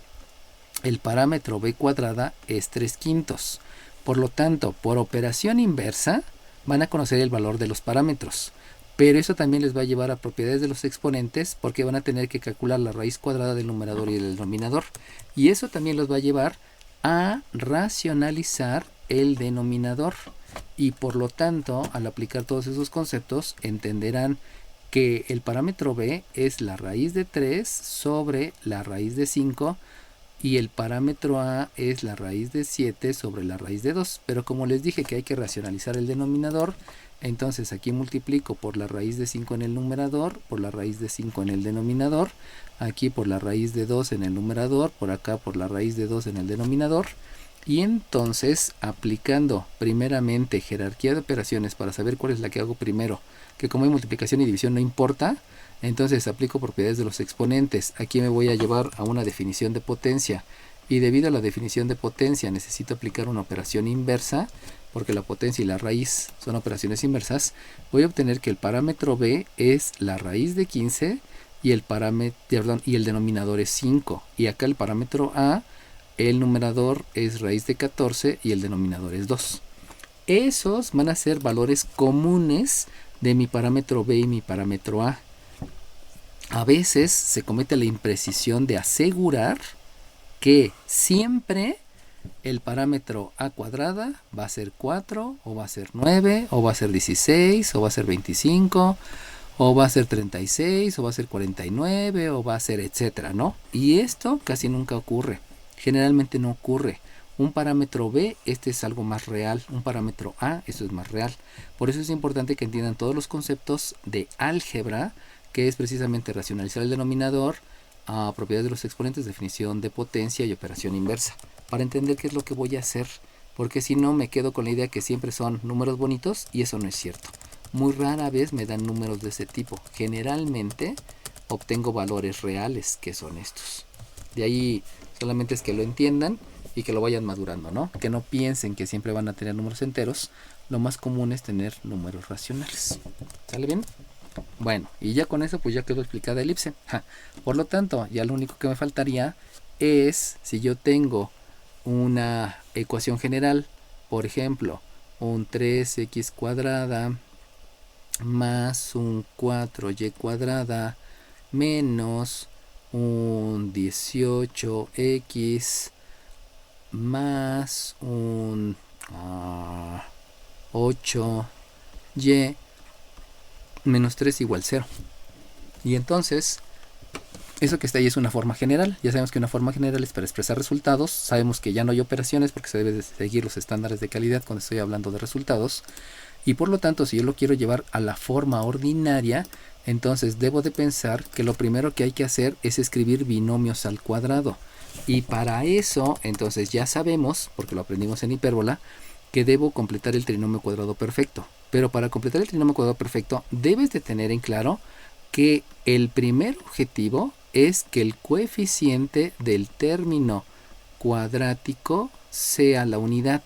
El parámetro b cuadrada es 3/5. Por lo tanto, por operación inversa, van a conocer el valor de los parámetros. Pero eso también les va a llevar a propiedades de los exponentes, porque van a tener que calcular la raíz cuadrada del numerador y del denominador. Y eso también los va a llevar a racionalizar el denominador. Y por lo tanto, al aplicar todos esos conceptos, entenderán que el parámetro b es la raíz de 3 sobre la raíz de 5, y el parámetro a es la raíz de 7 sobre la raíz de 2. Pero como les dije que hay que racionalizar el denominador, entonces aquí multiplico por la raíz de 5 en el numerador, por la raíz de 5 en el denominador, aquí por la raíz de 2 en el numerador, por acá por la raíz de 2 en el denominador. Y entonces, aplicando primeramente jerarquía de operaciones para saber cuál es la que hago primero, que como hay multiplicación y división no importa, entonces aplico propiedades de los exponentes. Aquí me voy a llevar a una definición de potencia, y debido a la definición de potencia necesito aplicar una operación inversa, porque la potencia y la raíz son operaciones inversas. Voy a obtener que el parámetro b es la raíz de 15 y el denominador es 5, y acá el parámetro a, el numerador es raíz de 14 y el denominador es 2. Esos van a ser valores comunes de mi parámetro b y mi parámetro a. A veces se comete la imprecisión de asegurar que siempre el parámetro a cuadrada va a ser 4, o va a ser 9, o va a ser 16, o va a ser 25, o va a ser 36, o va a ser 49, o va a ser etcétera, ¿no? Y esto casi nunca ocurre. Generalmente no ocurre. Un parámetro B, este es algo más real. Un parámetro A, esto es más real. Por eso es importante que entiendan todos los conceptos de álgebra, que es precisamente racionalizar el denominador, propiedades de los exponentes, definición de potencia y operación inversa, para entender qué es lo que voy a hacer, porque si no me quedo con la idea que siempre son números bonitos y eso no es cierto. Muy rara vez me dan números de ese tipo. Generalmente obtengo valores reales, que son estos. De ahí solamente es que lo entiendan y que lo vayan madurando, ¿no? Que no piensen que siempre van a tener números enteros. Lo más común es tener números racionales. ¿Sale bien? Bueno, y ya con eso pues ya quedó explicada elipse. Por lo tanto, ya lo único que me faltaría es, si yo tengo una ecuación general, por ejemplo, un 3x cuadrada más un 4y cuadrada menos un 18x más un 8y menos 3 igual 0. Y entonces, eso que está ahí es una forma general. Ya sabemos que una forma general es para expresar resultados. Sabemos que ya no hay operaciones porque se debe de seguir los estándares de calidad cuando estoy hablando de resultados. Y por lo tanto, si yo lo quiero llevar a la forma ordinaria, entonces debo de pensar que lo primero que hay que hacer es escribir binomios al cuadrado. Y para eso, entonces ya sabemos, porque lo aprendimos en hipérbola, que debo completar el trinomio cuadrado perfecto. Pero para completar el trinomio cuadrado perfecto, debes de tener en claro que el primer objetivo es que el coeficiente del término cuadrático sea la unidad.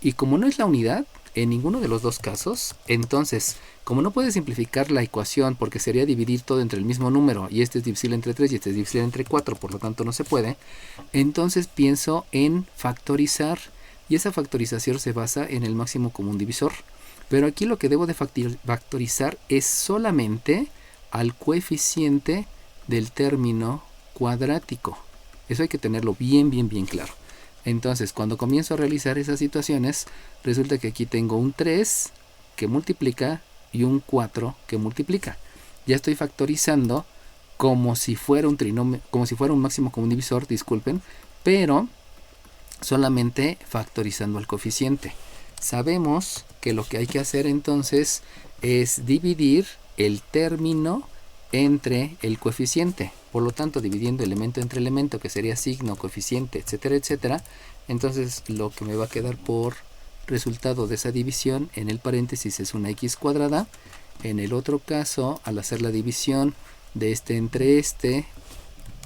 Y como no es la unidad, en ninguno de los dos casos, entonces, como no puedes simplificar la ecuación porque sería dividir todo entre el mismo número, y este es divisible entre 3 y este es divisible entre 4, por lo tanto no se puede, entonces pienso en factorizar, y esa factorización se basa en el máximo común divisor. Pero aquí lo que debo de factorizar es solamente al coeficiente del término cuadrático. Eso hay que tenerlo bien claro. Entonces, cuando comienzo a realizar esas situaciones, resulta que aquí tengo un 3 que multiplica y un 4 que multiplica. Ya estoy factorizando como si fuera un trinomio, como si fuera un máximo común divisor, disculpen, pero solamente factorizando al coeficiente. Sabemos que lo que hay que hacer entonces es dividir el término entre el coeficiente. Por lo tanto, dividiendo elemento entre elemento, que sería signo, coeficiente, etcétera, etcétera, entonces lo que me va a quedar por resultado de esa división en el paréntesis es una x cuadrada. En el otro caso, al hacer la división de este entre este,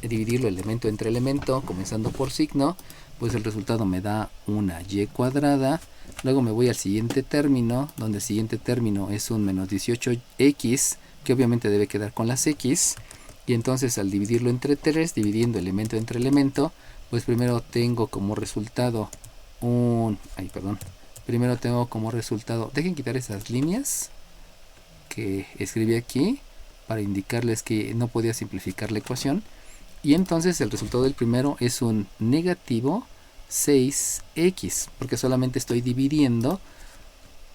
dividirlo elemento entre elemento, comenzando por signo, pues el resultado me da una y cuadrada. Luego me voy al siguiente término, donde el siguiente término es un menos 18x, que obviamente debe quedar con las x. Y entonces al dividirlo entre 3, dividiendo elemento entre elemento, pues primero tengo como resultado primero tengo como resultado, dejen quitar esas líneas que escribí aquí para indicarles que no podía simplificar la ecuación. Y entonces el resultado del primero es un negativo 6x, porque solamente estoy dividiendo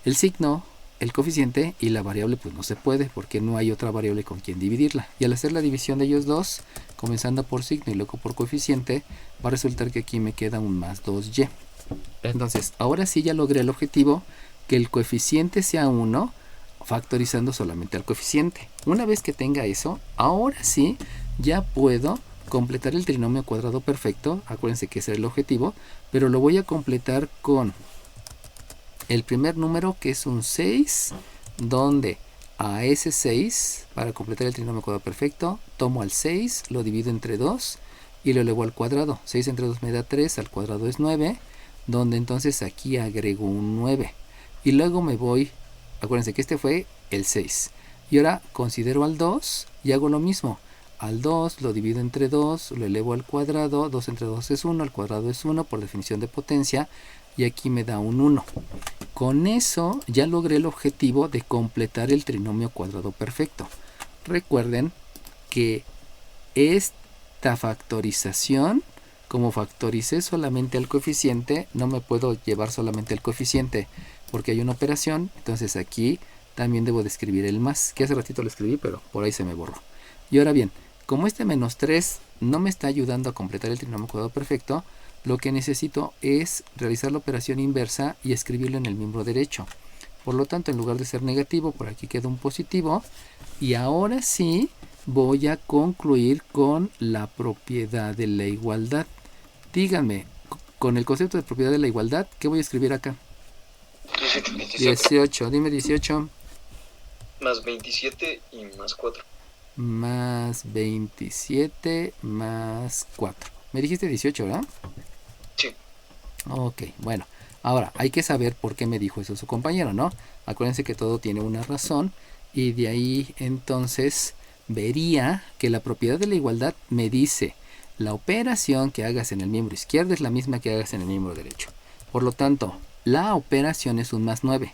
el signo, el coeficiente, y la variable pues no se puede porque no hay otra variable con quien dividirla. Y al hacer la división de ellos dos, comenzando por signo y luego por coeficiente, va a resultar que aquí me queda un más 2y. Entonces ahora sí ya logré el objetivo, que el coeficiente sea 1, factorizando solamente al coeficiente. Una vez que tenga eso, ahora sí ya puedo completar el trinomio cuadrado perfecto. Acuérdense que ese es el objetivo, pero lo voy a completar con el primer número, que es un 6, donde a ese 6, para completar el trinomio cuadrado perfecto, tomo al 6, lo divido entre 2 y lo elevo al cuadrado. 6 entre 2 me da 3, al cuadrado es 9, donde entonces aquí agrego un 9. Y luego me voy, acuérdense que este fue el 6. Y ahora considero al 2 y hago lo mismo. Al 2 lo divido entre 2, lo elevo al cuadrado, 2 entre 2 es 1, al cuadrado es 1 por definición de potencia, y aquí me da un 1. Con eso ya logré el objetivo de completar el trinomio cuadrado perfecto. Recuerden que esta factorización, como factoricé solamente al coeficiente, no me puedo llevar solamente el coeficiente porque hay una operación. Entonces aquí también debo de escribir el más, que hace ratito lo escribí pero por ahí se me borró. Y ahora bien, como este menos 3 no me está ayudando a completar el trinomio cuadrado perfecto, lo que necesito es realizar la operación inversa y escribirlo en el miembro derecho. Por lo tanto, en lugar de ser negativo, por aquí queda un positivo. Y ahora sí voy a concluir con la propiedad de la igualdad. Díganme, con el concepto de propiedad de la igualdad, ¿qué voy a escribir acá? 18, dime 18. Más 27 y más 4. Más 27 más 4. Me dijiste 18, ¿verdad? Sí. Ok, bueno. Ahora, hay que saber por qué me dijo eso su compañero, ¿no? Acuérdense que todo tiene una razón. Y de ahí, entonces, vería que la propiedad de la igualdad me dice: la operación que hagas en el miembro izquierdo es la misma que hagas en el miembro derecho. Por lo tanto, la operación es un más 9.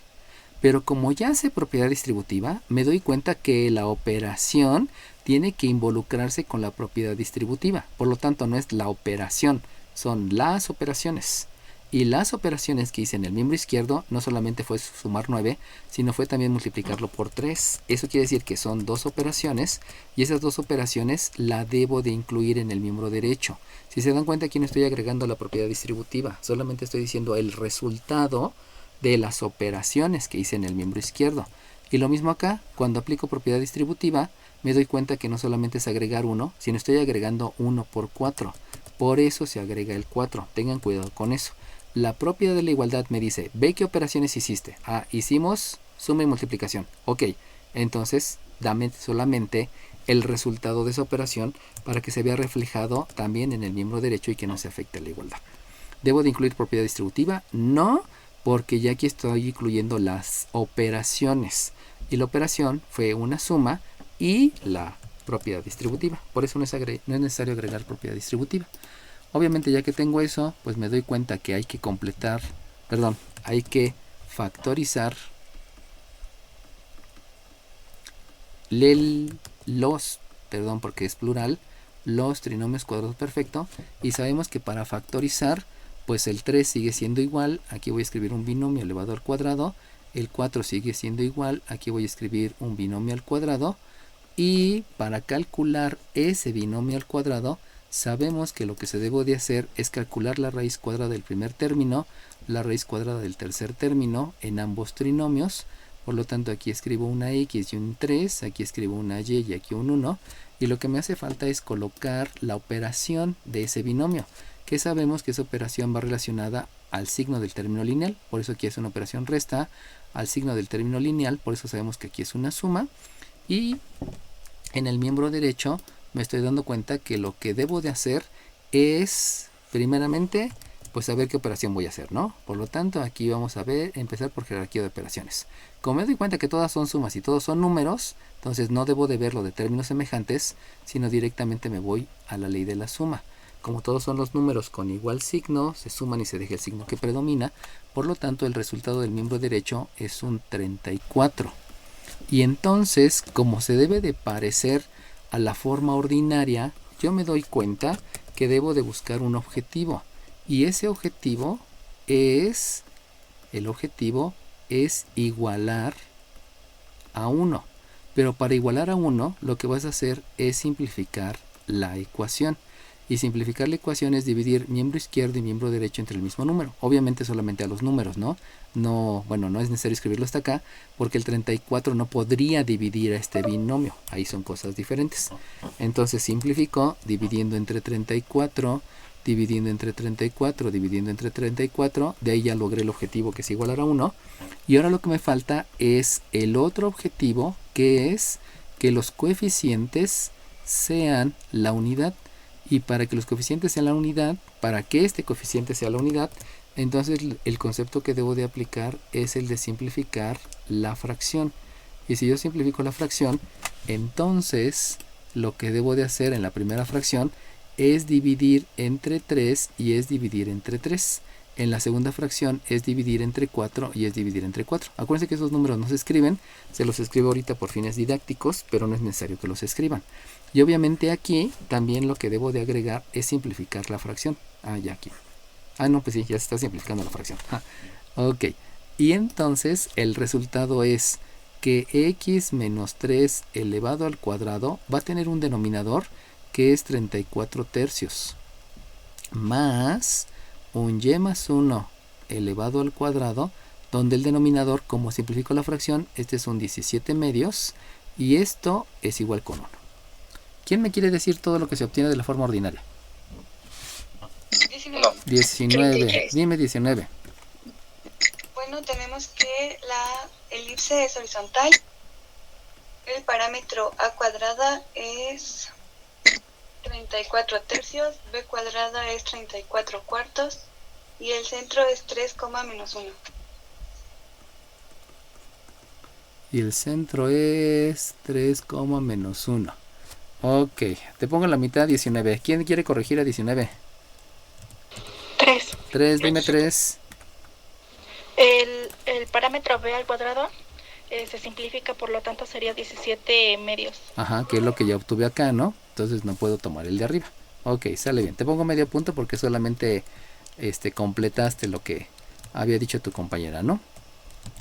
Pero como ya sé propiedad distributiva, me doy cuenta que la operación tiene que involucrarse con la propiedad distributiva. Por lo tanto, no es la operación, son las operaciones. Y las operaciones que hice en el miembro izquierdo no solamente fue sumar 9, sino fue también multiplicarlo por 3. Eso quiere decir que son 2 operaciones, y esas 2 operaciones la debo de incluir en el miembro derecho. Si se dan cuenta, aquí no estoy agregando la propiedad distributiva, solamente estoy diciendo el resultado de las operaciones que hice en el miembro izquierdo. Y lo mismo acá, cuando aplico propiedad distributiva, me doy cuenta que no solamente es agregar 1, sino estoy agregando 1 por 4. Por eso se agrega el 4. Tengan cuidado con eso. La propiedad de la igualdad me dice: ve qué operaciones hiciste. Ah, hicimos suma y multiplicación. Ok, entonces dame solamente el resultado de esa operación para que se vea reflejado también en el miembro derecho y que no se afecte a la igualdad. ¿Debo de incluir propiedad distributiva? No, porque ya aquí estoy incluyendo las operaciones. Y la operación fue una suma y la propiedad distributiva. Por eso no es necesario agregar propiedad distributiva. Obviamente, ya que tengo eso, pues me doy cuenta que hay que hay que factorizar porque es plural, los trinomios cuadrados perfectos. Y sabemos que para factorizar, pues el 3 sigue siendo igual. Aquí voy a escribir un binomio elevado al cuadrado. El 4 sigue siendo igual. Aquí voy a escribir un binomio al cuadrado. Y para calcular ese binomio al cuadrado, sabemos que lo que se debe de hacer es calcular la raíz cuadrada del primer término, la raíz cuadrada del tercer término en ambos trinomios. Por lo tanto, aquí escribo una x y un 3, aquí escribo una y y aquí un 1. Y lo que me hace falta es colocar la operación de ese binomio, que sabemos que esa operación va relacionada al signo del término lineal. Por eso aquí es una operación resta, al signo del término lineal. Por eso sabemos que aquí es una suma. Y en el miembro derecho me estoy dando cuenta que lo que debo de hacer es, primeramente, pues saber qué operación voy a hacer, ¿no? Por lo tanto, aquí vamos a empezar por jerarquía de operaciones. Como me doy cuenta que todas son sumas y todos son números, entonces no debo de ver lo de términos semejantes, sino directamente me voy a la ley de la suma. Como todos son los números con igual signo, se suman y se deja el signo que predomina. Por lo tanto, el resultado del miembro derecho es un 34. Y entonces, como se debe de parecer a la forma ordinaria, yo me doy cuenta que debo de buscar un objetivo. Y ese objetivo es igualar a 1. Pero para igualar a 1, lo que vas a hacer es simplificar la ecuación. Y simplificar la ecuación es dividir miembro izquierdo y miembro derecho entre el mismo número. Obviamente solamente a los números, ¿no? No es necesario escribirlo hasta acá, porque el 34 no podría dividir a este binomio. Ahí son cosas diferentes. Entonces simplifico dividiendo entre 34, dividiendo entre 34, dividiendo entre 34. De ahí ya logré el objetivo, que es igualar a 1. Y ahora lo que me falta es el otro objetivo, que es que los coeficientes sean la unidad. Y para que los coeficientes sean la unidad, para que este coeficiente sea la unidad, entonces el concepto que debo de aplicar es el de simplificar la fracción. Y si yo simplifico la fracción, entonces lo que debo de hacer en la primera fracción es dividir entre 3 y es dividir entre 3. En la segunda fracción es dividir entre 4 y es dividir entre 4. Acuérdense que esos números no se escriben, se los escribo ahorita por fines didácticos, pero no es necesario que los escriban. Y obviamente aquí también lo que debo de agregar es simplificar la fracción. Ya aquí. No, pues sí, ya se está simplificando la fracción. Ok. Y entonces el resultado es que x menos 3 elevado al cuadrado va a tener un denominador que es 34 tercios. Más un y más 1 elevado al cuadrado, donde el denominador, como simplifico la fracción, este es un 17 medios y esto es igual con 1. ¿Quién me quiere decir todo lo que se obtiene de la forma ordinaria? 19. 19. 33. Dime 19. Bueno, tenemos que la elipse es horizontal. El parámetro a cuadrada es 34 tercios, b cuadrada es 34 cuartos y el centro es 3, menos 1. Y el centro es 3, menos 1. Ok, te pongo en la mitad 19. ¿Quién quiere corregir a 19? 3. 3, dime 3. El parámetro b al cuadrado se simplifica, por lo tanto sería 17 medios. Ajá, que es lo que ya obtuve acá, ¿no? Entonces no puedo tomar el de arriba. Ok, sale bien. Te pongo medio punto porque solamente completaste lo que había dicho tu compañera, ¿no?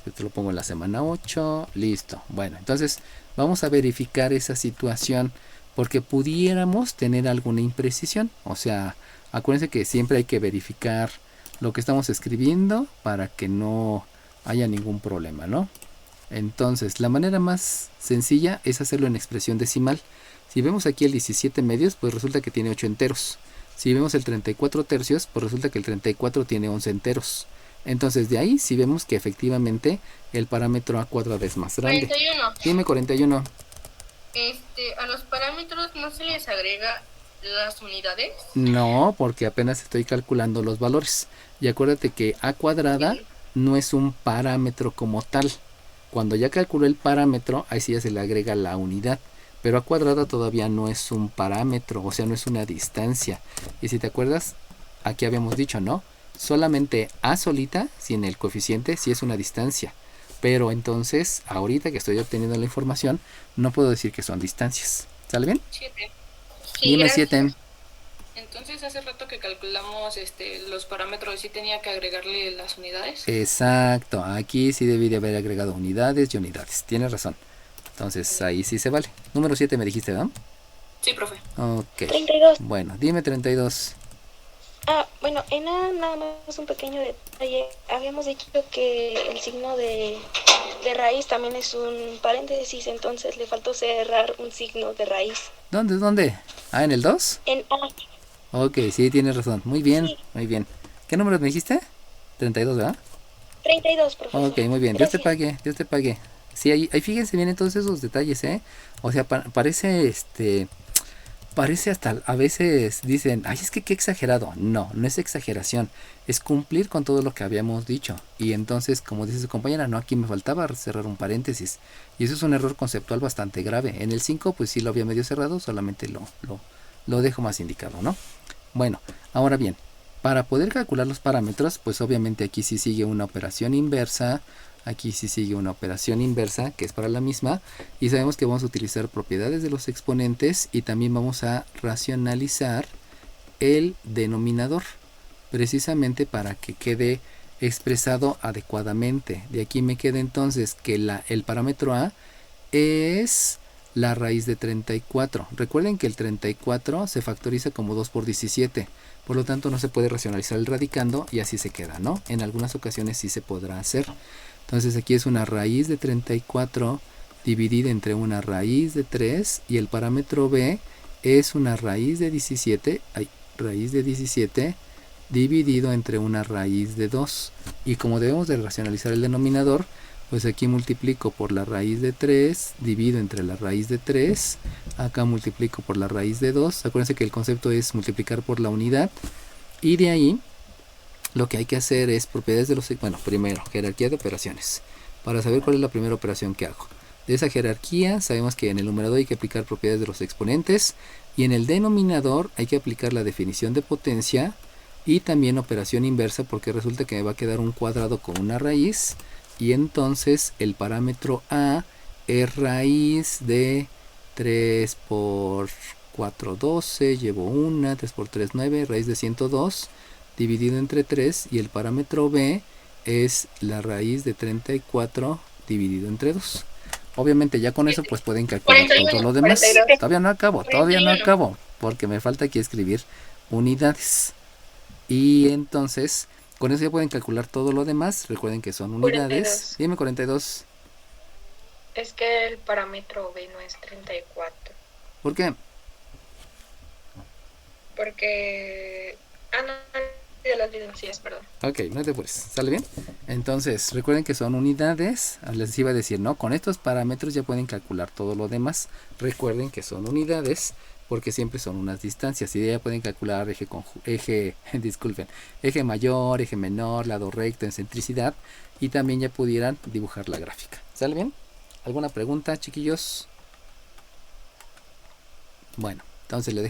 Yo te lo pongo en la semana 8. Listo. Bueno, entonces vamos a verificar esa situación porque pudiéramos tener alguna imprecisión. O sea, acuérdense que siempre hay que verificar lo que estamos escribiendo para que no haya ningún problema, ¿no? Entonces, la manera más sencilla es hacerlo en expresión decimal. Si vemos aquí el 17 medios, pues resulta que tiene 8 enteros. Si vemos el 34 tercios, pues resulta que el 34 tiene 11 enteros. Entonces, de ahí sí vemos que efectivamente el parámetro a cuadrado es más grande. 41. Dime 41. A los parámetros no se les agrega las unidades. No, porque apenas estoy calculando los valores. Y acuérdate que a cuadrada no es un parámetro como tal. Cuando ya calculo el parámetro, ahí sí ya se le agrega la unidad. Pero a cuadrada todavía no es un parámetro, o sea, no es una distancia. Y si te acuerdas, aquí habíamos dicho, ¿no? Solamente a solita, sin el coeficiente, sí es una distancia. Pero entonces, ahorita que estoy obteniendo la información, no puedo decir que son distancias. ¿Sale bien? 7. Sí, Dime gracias. 7. Entonces, hace rato que calculamos los parámetros, ¿sí tenía que agregarle las unidades? Exacto, aquí sí debí de haber agregado unidades y unidades. Tienes razón. Entonces ahí sí se vale. Número 7 me dijiste, ¿verdad? Sí, profe. Ok. 32. Bueno, dime 32. Bueno, nada más un pequeño detalle. Habíamos dicho que el signo de raíz también es un paréntesis, entonces le faltó cerrar un signo de raíz. ¿Dónde? Ah, ¿en el 2? En A. Ok, sí, tienes razón. Muy bien, Sí. muy bien. ¿Qué número me dijiste? 32, ¿verdad? 32, profesor. Ok, muy bien. Gracias. Dios te pague. Sí, ahí fíjense bien en todos esos detalles, ¿eh? O sea, parece hasta, a veces dicen, ay, es que qué exagerado. No es exageración. Es cumplir con todo lo que habíamos dicho. Y entonces, como dice su compañera, no, aquí me faltaba cerrar un paréntesis. Y eso es un error conceptual bastante grave. En el 5, pues sí lo había medio cerrado, solamente lo dejo más indicado, ¿no? Bueno, ahora bien, para poder calcular los parámetros, pues obviamente aquí sí sigue una operación inversa. Aquí sí sigue una operación inversa que es para la misma y sabemos que vamos a utilizar propiedades de los exponentes y también vamos a racionalizar el denominador precisamente para que quede expresado adecuadamente. De aquí me queda entonces que el parámetro a es la raíz de 34. Recuerden que el 34 se factoriza como 2 por 17. Por lo tanto no se puede racionalizar el radicando y así se queda, ¿no? En algunas ocasiones sí se podrá hacer. Entonces aquí es una raíz de 34 dividida entre una raíz de 3 y el parámetro b es una raíz de 17, dividido entre una raíz de 2. Y como debemos de racionalizar el denominador, pues aquí multiplico por la raíz de 3, divido entre la raíz de 3, acá multiplico por la raíz de 2. Acuérdense que el concepto es multiplicar por la unidad y de ahí lo que hay que hacer es propiedades de los... Bueno, primero, jerarquía de operaciones. Para saber cuál es la primera operación que hago. De esa jerarquía sabemos que en el numerador hay que aplicar propiedades de los exponentes. Y en el denominador hay que aplicar la definición de potencia. Y también operación inversa porque resulta que me va a quedar un cuadrado con una raíz. Y entonces el parámetro a es raíz de 3 por 4, 12. Llevo 1, 3 por 3, 9. Raíz de 102. Dividido entre 3 y el parámetro b es la raíz de 34 dividido entre 2. Obviamente ya con eso pues pueden calcular todo lo demás. 42. Todavía no acabo, porque me falta aquí escribir unidades. Y entonces, con eso ya pueden calcular todo lo demás. Recuerden que son unidades. 42. Dime 42. Es que el parámetro B no es 34. ¿Por qué? Porque... Ah, no, de las evidencias, perdón. Ok, no te apures. ¿Sale bien? Entonces, recuerden que son unidades. Les iba a decir, ¿no? Con estos parámetros ya pueden calcular todo lo demás. Recuerden que son unidades porque siempre son unas distancias. Y ya pueden calcular disculpen, eje mayor, eje menor, lado recto, en centricidad. Y también ya pudieran dibujar la gráfica. ¿Sale bien? ¿Alguna pregunta, chiquillos? Bueno, entonces le dejo.